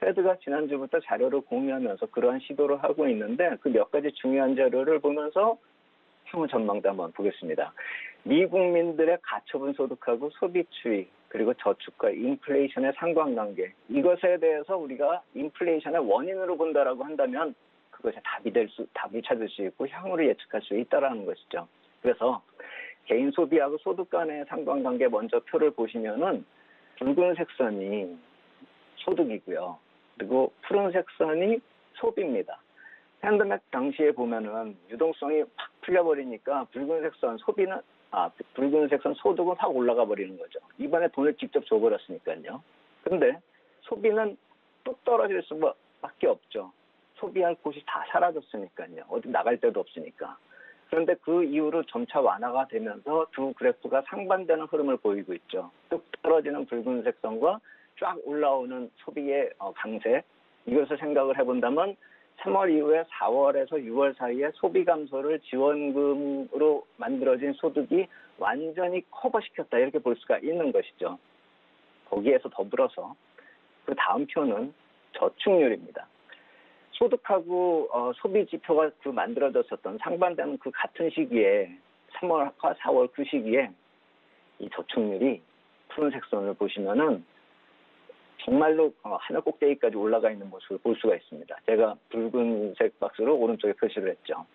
패드가 지난주부터 자료를 공유하면서 그러한 시도를 하고 있는데 그 몇 가지 중요한 자료를 보면서 향후 전망도 한번 보겠습니다. 미국민들의 가처분 소득하고 소비 추이 그리고 저축과 인플레이션의 상관관계 이것에 대해서 우리가 인플레이션의 원인으로 본다라고 한다면 그것이 답이 찾을 수 있고 향후를 예측할 수 있다라는 것이죠. 그래서 개인 소비하고 소득 간의 상관관계 먼저 표를 보시면은 붉은색 선이 소득이고요. 그리고 푸른색 선이 소비입니다. 팬데믹 당시에 보면은 유동성이 확 풀려버리니까 붉은색 선 소득은 확 올라가 버리는 거죠. 이번에 돈을 직접 줘버렸으니까요. 그런데 소비는 뚝 떨어질 수밖에 없죠. 소비할 곳이 다 사라졌으니까요. 어디 나갈 데도 없으니까. 그런데 그 이후로 점차 완화가 되면서 두 그래프가 상반되는 흐름을 보이고 있죠. 뚝 떨어지는 붉은색 선과 쫙 올라오는 소비의 강세. 이것을 생각을 해본다면 3월 이후에 4월에서 6월 사이에 소비 감소를 지원금으로 만들어진 소득이 완전히 커버시켰다 이렇게 볼 수가 있는 것이죠. 거기에서 더불어서 그 다음 표는 저축률입니다. 소득하고 소비 지표가 만들어졌었던 상반되는 그 같은 시기에 3월과 4월 그 시기에 이 저축률이 푸른색 선을 보시면은 정말로 하늘 꼭대기까지 올라가 있는 모습을 볼 수가 있습니다. 제가 붉은색 박스로 오른쪽에 표시를 했죠.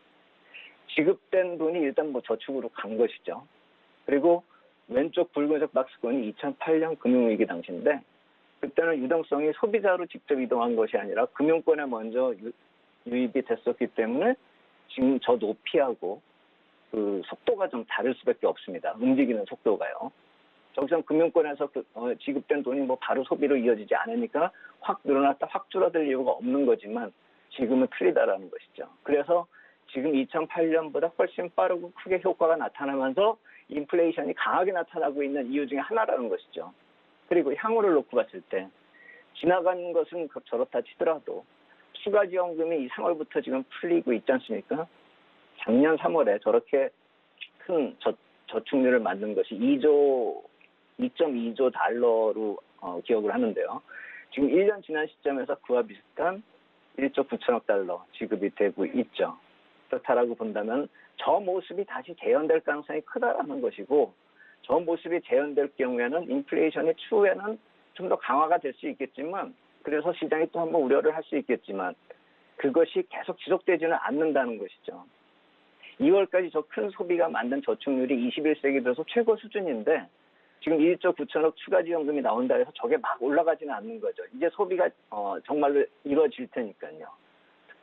지급된 돈이 일단 저축으로 간 것이죠. 그리고 왼쪽 붉은색 박스권이 2008년 금융위기 당시인데 그때는 유동성이 소비자로 직접 이동한 것이 아니라 금융권에 먼저 유입이 됐었기 때문에 지금 저 높이하고 그 속도가 좀 다를 수밖에 없습니다. 움직이는 속도가요. 저기서 금융권에서 지급된 돈이 바로 소비로 이어지지 않으니까 확 늘어났다 확 줄어들 이유가 없는 거지만 지금은 틀리다라는 것이죠. 그래서 지금 2008년보다 훨씬 빠르고 크게 효과가 나타나면서 인플레이션이 강하게 나타나고 있는 이유 중에 하나라는 것이죠. 그리고 향후를 놓고 봤을 때 지나간 것은 저렇다 치더라도 추가지원금이 이 3월부터 지금 풀리고 있지 않습니까? 작년 3월에 저렇게 큰 저축률을 만든 것이 2.2조 달러로 기억을 하는데요. 지금 1년 지난 시점에서 그와 비슷한 1조 9천억 달러 지급이 되고 있죠. 그렇다라고 본다면 저 모습이 다시 재현될 가능성이 크다라는 것이고 저 모습이 재현될 경우에는 인플레이션이 추후에는 좀 더 강화가 될 수 있겠지만 그래서 시장이 또 한번 우려를 할 수 있겠지만 그것이 계속 지속되지는 않는다는 것이죠. 2월까지 저 큰 소비가 만든 저축률이 21세기 들어서 최고 수준인데 지금 1조 9천억 추가 지원금이 나온다 해서 저게 막 올라가지는 않는 거죠. 이제 소비가 정말로 이루어질 테니까요.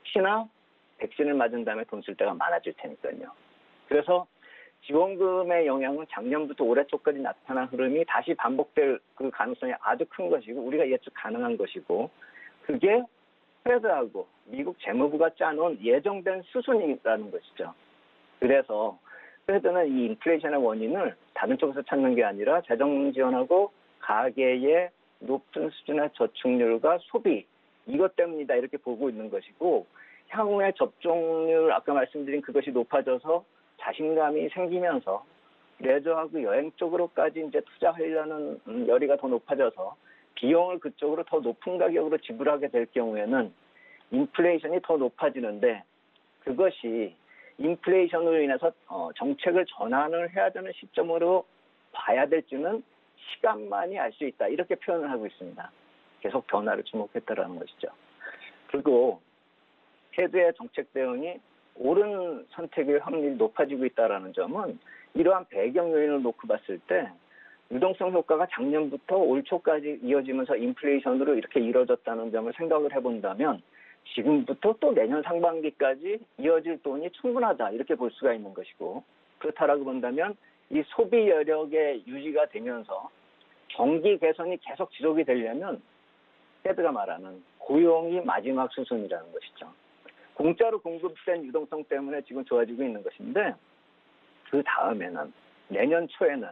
특히나 백신을 맞은 다음에 돈 쓸 때가 많아질 테니까요. 그래서 지원금의 영향은 작년부터 올해 초까지 나타난 흐름이 다시 반복될 그 가능성이 아주 큰 것이고 우리가 예측 가능한 것이고 그게 페드하고 미국 재무부가 짜놓은 예정된 수순이라는 것이죠. 그래서 페드는 이 인플레이션의 원인을 다른 쪽에서 찾는 게 아니라 재정 지원하고 가계의 높은 수준의 저축률과 소비 이것 때문이다 이렇게 보고 있는 것이고 향후의 접종률 아까 말씀드린 그것이 높아져서 자신감이 생기면서 레저하고 여행 쪽으로까지 이제 투자하려는 열의가 더 높아져서 비용을 그쪽으로 더 높은 가격으로 지불하게 될 경우에는 인플레이션이 더 높아지는데 그것이 인플레이션으로 인해서 정책을 전환을 해야 되는 시점으로 봐야 될지는 시간만이 알 수 있다 이렇게 표현을 하고 있습니다. 계속 변화를 주목했다라는 것이죠. 그리고 페드의 정책 대응이 옳은 선택의 확률이 높아지고 있다는 점은 이러한 배경 요인을 놓고 봤을 때 유동성 효과가 작년부터 올 초까지 이어지면서 인플레이션으로 이렇게 이루어졌다는 점을 생각을 해본다면 지금부터 또 내년 상반기까지 이어질 돈이 충분하다 이렇게 볼 수가 있는 것이고 그렇다라고 본다면 이 소비 여력의 유지가 되면서 경기 개선이 계속 지속이 되려면 페드가 말하는 고용이 마지막 수순이라는 것이죠. 공짜로 공급된 유동성 때문에 지금 좋아지고 있는 것인데 그 다음에는 내년 초에는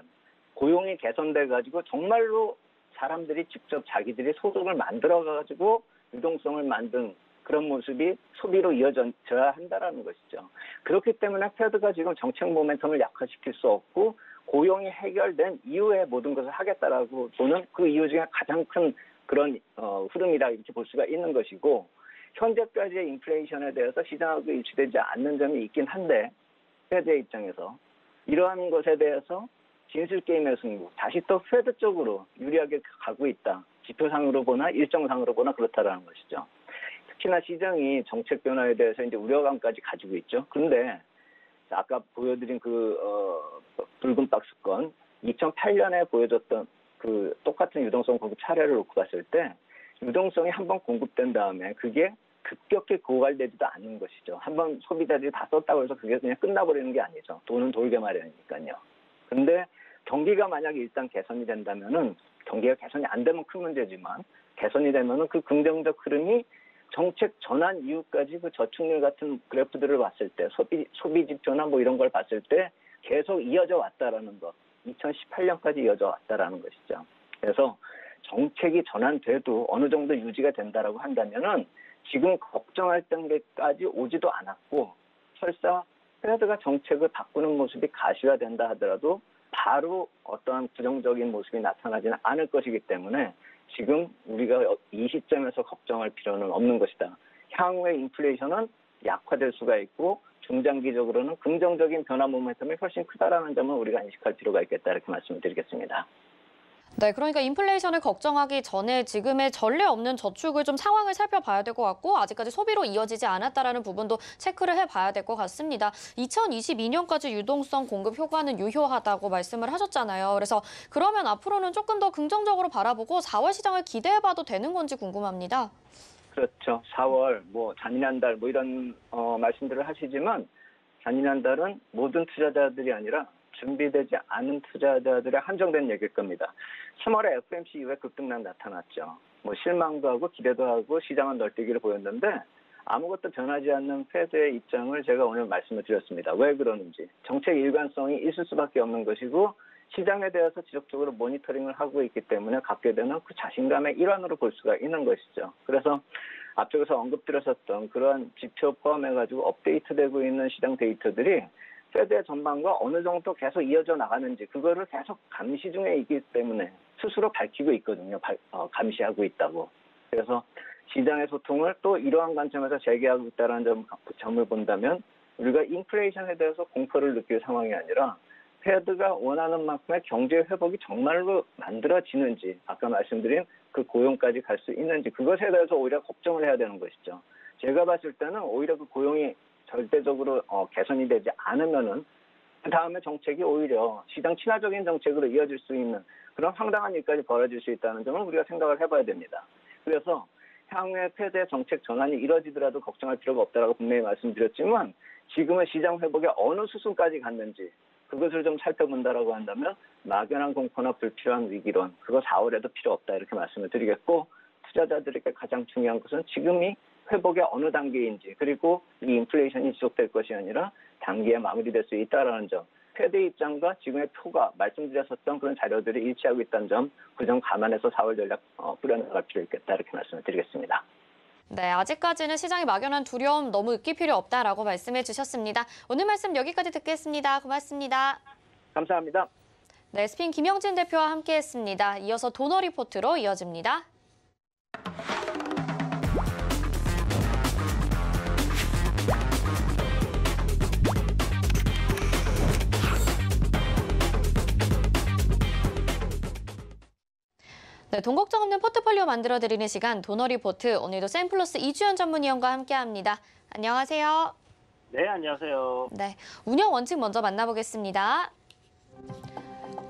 고용이 개선돼 가지고 정말로 사람들이 직접 자기들이 소득을 만들어 가지고 유동성을 만든 그런 모습이 소비로 이어져야 한다라는 것이죠. 그렇기 때문에 페드가 지금 정책 모멘텀을 약화시킬 수 없고 고용이 해결된 이후에 모든 것을 하겠다라고 보는 그 이유 중에 가장 큰 그런 흐름이라 이렇게 볼 수가 있는 것이고 현재까지의 인플레이션에 대해서 시장하고 일치되지 않는 점이 있긴 한데 페드의 입장에서 이러한 것에 대해서 진실게임의 승부, 다시 또 페드 쪽으로 유리하게 가고 있다. 지표상으로 보나 일정상으로 보나 그렇다라는 것이죠. 특히나 시장이 정책 변화에 대해서 이제 우려감까지 가지고 있죠. 그런데 아까 보여드린 붉은 박스권 2008년에 보여줬던 그 똑같은 유동성 공급 사례를 놓고 봤을 때 유동성이 한번 공급된 다음에 그게 급격히 고갈되지도 않는 것이죠. 한번 소비자들이 다 썼다고 해서 그게 그냥 끝나버리는 게 아니죠. 돈은 돌게 마련이니까요. 근데 경기가 만약에 일단 개선이 된다면은 경기가 개선이 안 되면 큰 문제지만 개선이 되면은 그 긍정적 흐름이 정책 전환 이후까지 그 저축률 같은 그래프들을 봤을 때 소비 지표나 뭐 이런 걸 봤을 때 계속 이어져 왔다라는 것. 2018년까지 이어져 왔다라는 것이죠. 그래서 정책이 전환돼도 어느 정도 유지가 된다라고 한다면은 지금 걱정할 단계까지 오지도 않았고 설사 페드가 정책을 바꾸는 모습이 가시화된다 하더라도 바로 어떠한 부정적인 모습이 나타나지는 않을 것이기 때문에 지금 우리가 이 시점에서 걱정할 필요는 없는 것이다. 향후의 인플레이션은 약화될 수가 있고 중장기적으로는 긍정적인 변화 모멘텀이 훨씬 크다라는 점을 우리가 인식할 필요가 있겠다 이렇게 말씀을 드리겠습니다. 네, 그러니까 인플레이션을 걱정하기 전에 지금의 전례 없는 저축을 좀 상황을 살펴봐야 될 것 같고 아직까지 소비로 이어지지 않았다라는 부분도 체크를 해봐야 될 것 같습니다. 2022년까지 유동성 공급 효과는 유효하다고 말씀을 하셨잖아요. 그래서 그러면 앞으로는 조금 더 긍정적으로 바라보고 4월 시장을 기대해봐도 되는 건지 궁금합니다. 그렇죠. 4월, 잔인한 달 이런 말씀들을 하시지만 잔인한 달은 모든 투자자들이 아니라 준비되지 않은 투자자들의 한정된 얘기일 겁니다. 3월에 FOMC 이후에 급등락 나타났죠. 실망도 하고 기대도 하고 시장은 널뛰기를 보였는데 아무것도 변하지 않는 페드의 입장을 제가 오늘 말씀을 드렸습니다. 왜 그러는지. 정책 일관성이 있을 수밖에 없는 것이고 시장에 대해서 지속적으로 모니터링을 하고 있기 때문에 갖게 되는 그 자신감의 일환으로 볼 수가 있는 것이죠. 그래서 앞쪽에서 언급드렸었던 그러한 지표 포함해가지고 업데이트되고 있는 시장 데이터들이 페드의 전망과 어느 정도 계속 이어져 나가는지 그거를 계속 감시 중에 있기 때문에 스스로 밝히고 있거든요. 감시하고 있다고. 그래서 시장의 소통을 또 이러한 관점에서 재개하고 있다는 점을 본다면 우리가 인플레이션에 대해서 공포를 느낄 상황이 아니라 페드가 원하는 만큼의 경제 회복이 정말로 만들어지는지 아까 말씀드린 그 고용까지 갈 수 있는지 그것에 대해서 오히려 걱정을 해야 되는 것이죠. 제가 봤을 때는 오히려 그 고용이 절대적으로 개선이 되지 않으면은 그 다음에 정책이 오히려 시장 친화적인 정책으로 이어질 수 있는 그런 황당한 일까지 벌어질 수 있다는 점을 우리가 생각을 해봐야 됩니다. 그래서 향후에 페드의 정책 전환이 이뤄지더라도 걱정할 필요가 없다라고 분명히 말씀드렸지만 지금은 시장 회복에 어느 수순까지 갔는지 그것을 좀 살펴본다라고 한다면 막연한 공포나 불필요한 위기론 그거 4월에도 필요 없다 이렇게 말씀을 드리겠고 투자자들에게 가장 중요한 것은 지금이 회복의 어느 단계인지 그리고 이 인플레이션이 지속될 것이 아니라 단기에 마무리될 수 있다는 점 페드 입장과 지금의 표가 말씀드렸었던 그런 자료들이 일치하고 있다는 점 그 점 감안해서 4월 전략 꾸려나갈 필요 있겠다 이렇게 말씀을 드리겠습니다. 네, 아직까지는 시장의 막연한 두려움 너무 느낄 필요 없다라고 말씀해 주셨습니다. 오늘 말씀 여기까지 듣겠습니다. 고맙습니다. 감사합니다. 네, 스핀 김영진 대표와 함께했습니다. 이어서 도너 리포트로 이어집니다. 네, 돈 걱정 없는 포트폴리오 만들어드리는 시간 도너 리포트. 오늘도 샘플러스 이주연 전문위원과 함께합니다. 안녕하세요. 네, 안녕하세요. 네, 운영 원칙 먼저 만나보겠습니다.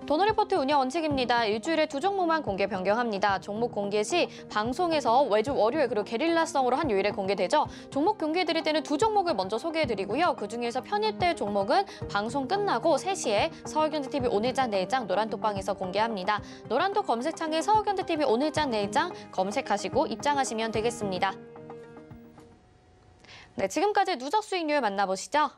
도너 리포트 운영 원칙입니다. 일주일에 2종목만 공개 변경합니다. 종목 공개 시 방송에서 매주 월요일 그리고 게릴라성으로 한 요일에 공개되죠. 종목 공개드릴 때는 2종목을 먼저 소개해드리고요. 그중에서 편입될 종목은 방송 끝나고 3시에 서울경제TV 오늘장 내일장 노란톡방에서 공개합니다. 노란톡 검색창에 서울경제TV 오늘장 내일장 검색하시고 입장하시면 되겠습니다. 네, 지금까지 누적 수익률 만나보시죠.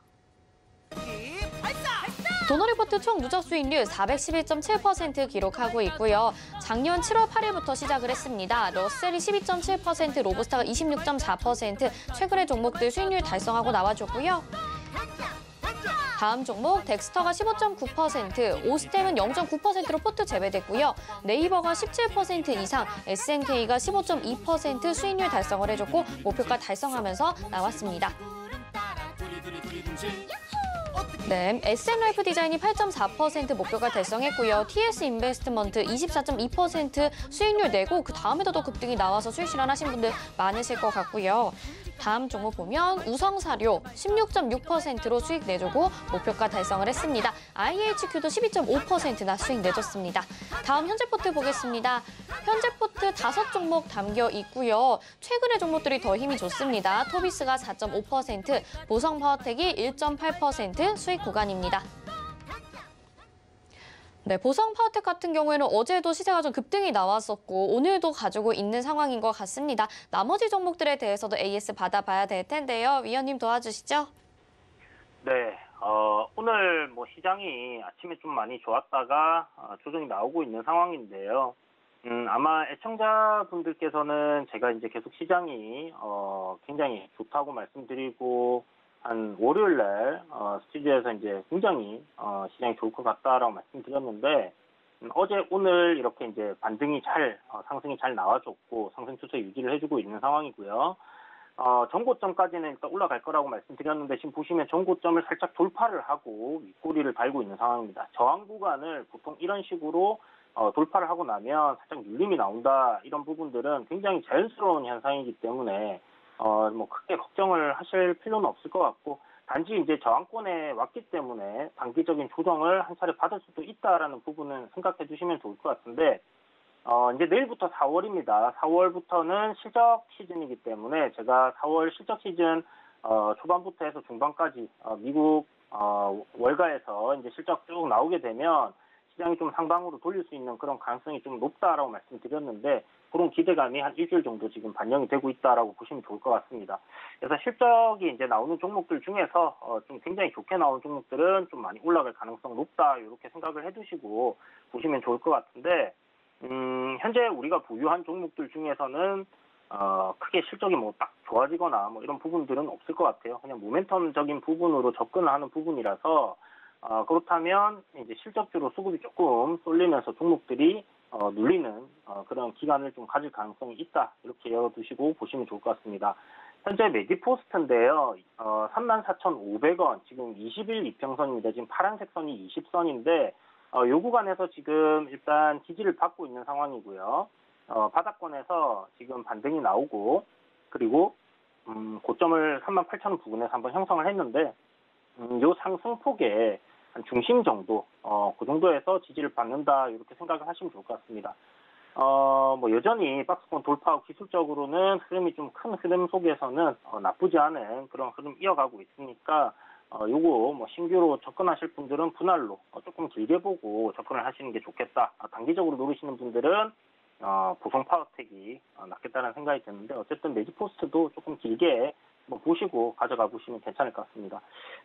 도너 리포트 총 누적 수익률 411.7% 기록하고 있고요. 작년 7월 8일부터 시작을 했습니다. 러셀이 12.7%, 로브스타가 26.4%, 최근의 종목들 수익률 달성하고 나와줬고요. 다음 종목 덱스터가 15.9%, 오스템은 0.9%로 포트 제외됐고요. 네이버가 17% 이상, SNK가 15.2% 수익률 달성을 해줬고 목표가 달성하면서 나왔습니다. 네, SM라이프 디자인이 8.4% 목표가 달성했고요. TS 인베스트먼트 24.2% 수익률 내고 그 다음에도 더 급등이 나와서 수익 실현하신 분들 많으실 것 같고요. 다음 종목 보면 우성사료 16.6%로 수익 내주고 목표가 달성을 했습니다. IHQ도 12.5%나 수익 내줬습니다. 다음 현재 포트 보겠습니다. 현재 포트 5종목 담겨 있고요. 최근의 종목들이 더 힘이 좋습니다. 토비스가 4.5%, 보성파워텍이 1.8% 수익 구간입니다. 네, 보성파워텍 같은 경우에는 어제도 시세가 좀 급등이 나왔었고 오늘도 가지고 있는 상황인 것 같습니다. 나머지 종목들에 대해서도 AS 받아봐야 될 텐데요. 위원님 도와주시죠. 네, 오늘 뭐 시장이 아침에 좀 많이 좋았다가 조정이 나오고 있는 상황인데요. 아마 애청자분들께서는 제가 이제 계속 시장이 굉장히 좋다고 말씀드리고 한 월요일 날 스튜디오에서 이제 굉장히 시장이 좋을 것 같다라고 말씀드렸는데 어제 오늘 이렇게 이제 반등이 상승이 잘 나와줬고 상승 추세 유지를 해주고 있는 상황이고요. 전고점까지는 일단 올라갈 거라고 말씀드렸는데 지금 보시면 전고점을 살짝 돌파를 하고 윗꼬리를 달고 있는 상황입니다. 저항 구간을 보통 이런 식으로 돌파를 하고 나면 살짝 눌림이 나온다 이런 부분들은 굉장히 자연스러운 현상이기 때문에 뭐 크게 걱정을 하실 필요는 없을 것 같고 단지 이제 저항권에 왔기 때문에 단기적인 조정을 한 차례 받을 수도 있다라는 부분은 생각해 주시면 좋을 것 같은데 이제 내일부터 4월입니다. 4월부터는 실적 시즌이기 때문에 제가 4월 실적 시즌 초반부터 해서 중반까지 미국 월가에서 이제 실적 쭉 나오게 되면 시장이 좀 상방으로 돌릴 수 있는 그런 가능성이 좀 높다라고 말씀드렸는데 그런 기대감이 한 일주일 정도 지금 반영이 되고 있다라고 보시면 좋을 것 같습니다. 그래서 실적이 이제 나오는 종목들 중에서 좀 굉장히 좋게 나오는 종목들은 좀 많이 올라갈 가능성 높다 이렇게 생각을 해두시고 보시면 좋을 것 같은데 현재 우리가 보유한 종목들 중에서는 크게 실적이 뭐 딱 좋아지거나 뭐 이런 부분들은 없을 것 같아요. 그냥 모멘텀적인 부분으로 접근을 하는 부분이라서 그렇다면 이제 실적주로 수급이 조금 쏠리면서 종목들이 눌리는 그런 기간을 좀 가질 가능성이 있다 이렇게 열어두시고 보시면 좋을 것 같습니다. 현재 메디포스트인데요. 34,500원 지금 20일 이평선입니다. 지금 파란색 선이 20선인데 요 구간에서 지금 일단 지지를 받고 있는 상황이고요. 바닥권에서 지금 반등이 나오고 그리고 고점을 38,000원 부근에서 한번 형성을 했는데 요 상승폭의 한 중심 정도, 그 정도에서 지지를 받는다 이렇게 생각을 하시면 좋을 것 같습니다. 뭐 여전히 박스권 돌파하고 기술적으로는 흐름이 좀 큰 흐름 속에서는 나쁘지 않은 그런 흐름 이어가고 있으니까 요거 뭐 신규로 접근하실 분들은 분할로 조금 길게 보고 접근을 하시는 게 좋겠다. 단기적으로 노리시는 분들은 보성파워텍이 낫겠다는 생각이 드는데 어쨌든 메디포스트도 조금 길게 뭐 보시고 가져가 보시면 괜찮을 것 같습니다.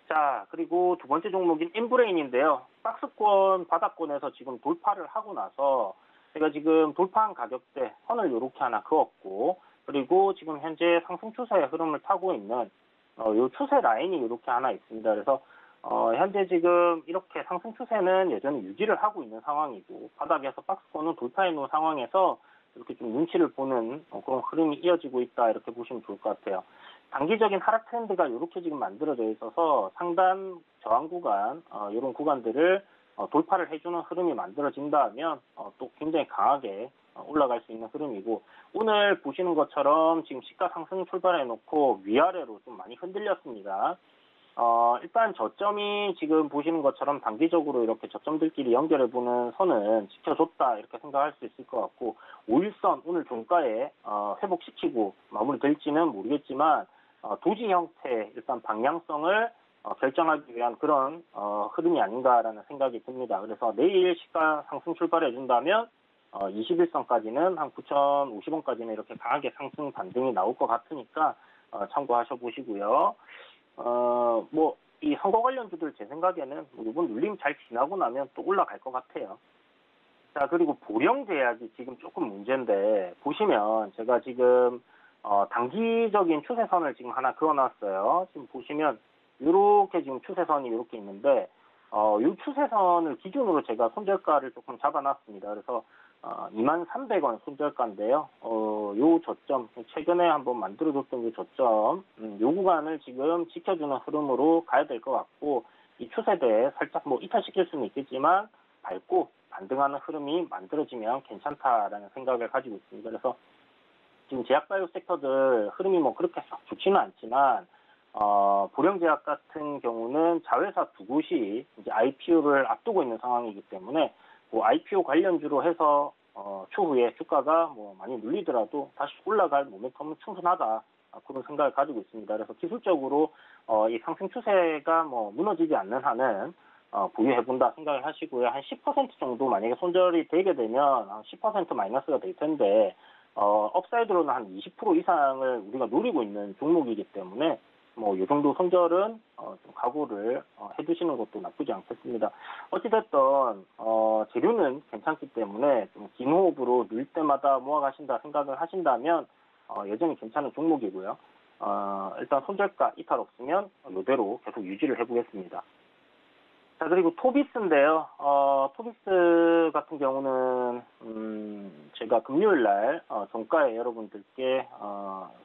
자, 그리고 두 번째 종목인 인브레인인데요. 박스권 바닥권에서 지금 돌파를 하고 나서 제가 지금 돌파한 가격대 선을 이렇게 하나 그었고 그리고 지금 현재 상승 추세의 흐름을 타고 있는 요 추세 라인이 이렇게 하나 있습니다. 그래서 현재 지금 이렇게 상승 추세는 여전히 유지를 하고 있는 상황이고 바닥에서 박스권은 돌파해 놓은 상황에서 이렇게 좀 눈치를 보는 그런 흐름이 이어지고 있다 이렇게 보시면 좋을 것 같아요. 단기적인 하락 트렌드가 이렇게 지금 만들어져 있어서 상단 저항 구간 이런 구간들을 돌파를 해주는 흐름이 만들어진다면 또 굉장히 강하게 올라갈 수 있는 흐름이고 오늘 보시는 것처럼 지금 시가 상승 출발해 놓고 위아래로 좀 많이 흔들렸습니다. 일단 저점이 지금 보시는 것처럼 단기적으로 이렇게 저점들끼리 연결해보는 선은 지켜줬다 이렇게 생각할 수 있을 것 같고 5일선 오늘 종가에 회복시키고 마무리될지는 모르겠지만 도지 형태 일단 방향성을 결정하기 위한 그런 흐름이 아닌가라는 생각이 듭니다. 그래서 내일 시가 상승 출발해준다면 21선까지는 한 9,050원까지는 이렇게 강하게 상승 반등이 나올 것 같으니까 참고하셔 보시고요. 뭐 이 선거 관련주들 제 생각에는 이번 눌림 잘 지나고 나면 또 올라갈 것 같아요. 자, 그리고 보령제약이 지금 조금 문제인데 보시면 제가 지금 단기적인 추세선을 지금 하나 그어놨어요. 지금 보시면 이렇게 지금 추세선이 이렇게 있는데 이 추세선을 기준으로 제가 손절가를 조금 잡아놨습니다. 그래서 23,000원 손절가인데요. 요 저점, 최근에 한번 만들어줬던 이 저점, 요 구간을 지금 지켜주는 흐름으로 가야 될 것 같고, 이 추세대에 살짝 뭐 이탈시킬 수는 있겠지만, 밟고 반등하는 흐름이 만들어지면 괜찮다라는 생각을 가지고 있습니다. 그래서 지금 제약바이오 섹터들 흐름이 뭐 그렇게 썩 좋지는 않지만 보령제약 같은 경우는 자회사 두 곳이 이제 IPO를 앞두고 있는 상황이기 때문에 뭐 IPO 관련주로 해서 추후에 주가가 뭐 많이 눌리더라도 다시 올라갈 모멘텀은 충분하다. 그런 생각을 가지고 있습니다. 그래서 기술적으로 이 상승 추세가 뭐 무너지지 않는 한은 보유해본다 생각을 하시고요. 한 10% 정도 만약에 손절이 되게 되면 한 10% 마이너스가 될 텐데 업사이드로는 한 20% 이상을 우리가 노리고 있는 종목이기 때문에 뭐 이 정도 손절은 좀 각오를 해두시는 것도 나쁘지 않겠습니다. 어찌됐든 재료는 괜찮기 때문에 좀 긴 호흡으로 늘 때마다 모아가신다 생각을 하신다면 여전히 괜찮은 종목이고요. 일단 손절가 이탈 없으면 이대로 계속 유지를 해보겠습니다. 자, 그리고 토비스인데요. 토비스 같은 경우는 제가 금요일 날 종가에 여러분들께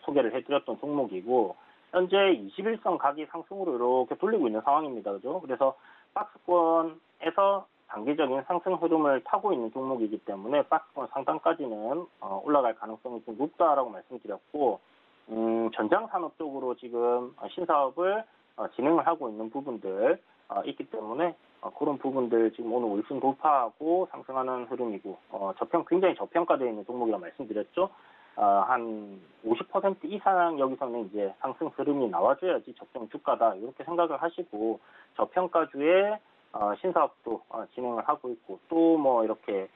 소개를 해드렸던 종목이고 현재 21선 각이 상승으로 이렇게 돌리고 있는 상황입니다. 그죠? 그래서 박스권에서 단기적인 상승 흐름을 타고 있는 종목이기 때문에 박스권 상단까지는 올라갈 가능성이 좀 높다라고 말씀드렸고 전장산업 쪽으로 지금 신사업을 진행을 하고 있는 부분들 있기 때문에 그런 부분들 지금 오늘 월순 돌파하고 상승하는 흐름이고 굉장히 저평가되어 있는 종목이라고 말씀드렸죠. 한 50% 이상 여기서는 이제 상승 흐름이 나와줘야지 적정 주가다 이렇게 생각을 하시고 저평가주에 신사업도 진행을 하고 있고 또 뭐 이렇게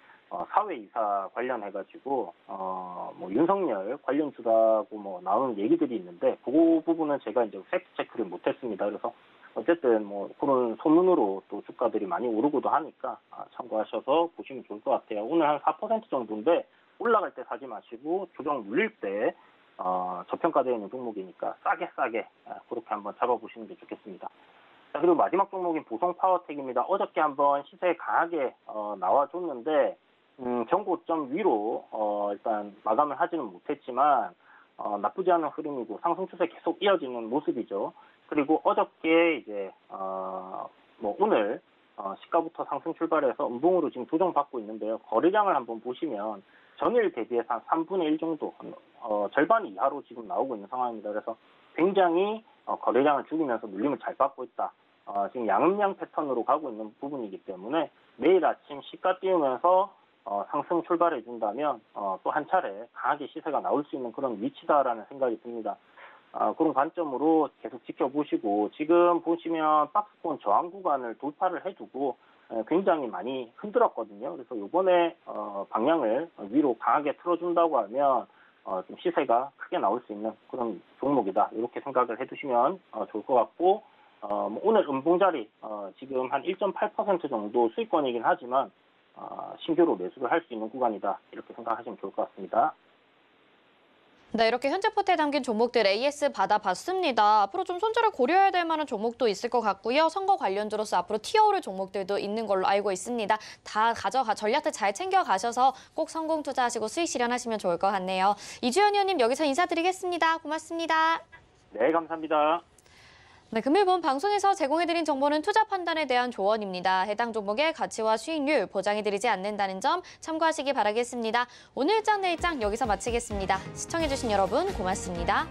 사회이사 관련해가지고 뭐 윤석열 관련주라고 뭐 나오는 얘기들이 있는데 그 부분은 제가 이제 팩트 체크를 못했습니다. 그래서 어쨌든 뭐 그런 소문으로 또 주가들이 많이 오르고도 하니까 참고하셔서 보시면 좋을 것 같아요. 오늘 한 4% 정도인데 올라갈 때 사지 마시고 조정 눌릴 때 저평가되어 있는 종목이니까 싸게 그렇게 한번 잡아보시는 게 좋겠습니다. 자, 그리고 마지막 종목인 보성파워텍입니다. 어저께 한번 시세 강하게 나와줬는데 전고점 위로 일단 마감을 하지는 못했지만 나쁘지 않은 흐름이고 상승 추세 계속 이어지는 모습이죠. 그리고 어저께 이제 뭐 오늘 시가부터 상승 출발해서 음봉으로 지금 조정받고 있는데요. 거래량을 한번 보시면 전일 대비해서 한 3분의 1 정도, 절반 이하로 지금 나오고 있는 상황입니다. 그래서 굉장히 거래량을 줄이면서 눌림을 잘 받고 있다. 지금 양음양 패턴으로 가고 있는 부분이기 때문에 내일 아침 시가 띄우면서 상승 출발해 준다면 또 한 차례 강하게 시세가 나올 수 있는 그런 위치다라는 생각이 듭니다. 그런 관점으로 계속 지켜보시고 지금 보시면 박스권 저항 구간을 돌파를 해두고 굉장히 많이 흔들었거든요. 그래서 이번에 방향을 위로 강하게 틀어준다고 하면 좀 시세가 크게 나올 수 있는 그런 종목이다. 이렇게 생각을 해두시면 좋을 것 같고 오늘 음봉자리 지금 한 1.8% 정도 수익권이긴 하지만 신규로 매수를 할 수 있는 구간이다. 이렇게 생각하시면 좋을 것 같습니다. 네, 이렇게 현재 포트에 담긴 종목들 AS 받아봤습니다. 앞으로 좀 손절을 고려해야 될 만한 종목도 있을 것 같고요. 선거 관련주로서 앞으로 튀어오를 종목들도 있는 걸로 알고 있습니다. 다 전략들 잘 챙겨가셔서 꼭 성공 투자하시고 수익 실현하시면 좋을 것 같네요. 이주연 의원님 여기서 인사드리겠습니다. 고맙습니다. 네, 감사합니다. 네, 금일 본 방송에서 제공해드린 정보는 투자 판단에 대한 조언입니다. 해당 종목의 가치와 수익률 보장해드리지 않는다는 점 참고하시기 바라겠습니다. 오늘 일장 내일장 여기서 마치겠습니다. 시청해주신 여러분 고맙습니다.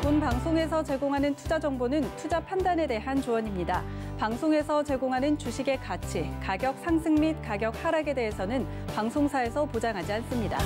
본 방송에서 제공하는 투자 정보는 투자 판단에 대한 조언입니다. 방송에서 제공하는 주식의 가치, 가격 상승 및 가격 하락에 대해서는 방송사에서 보장하지 않습니다.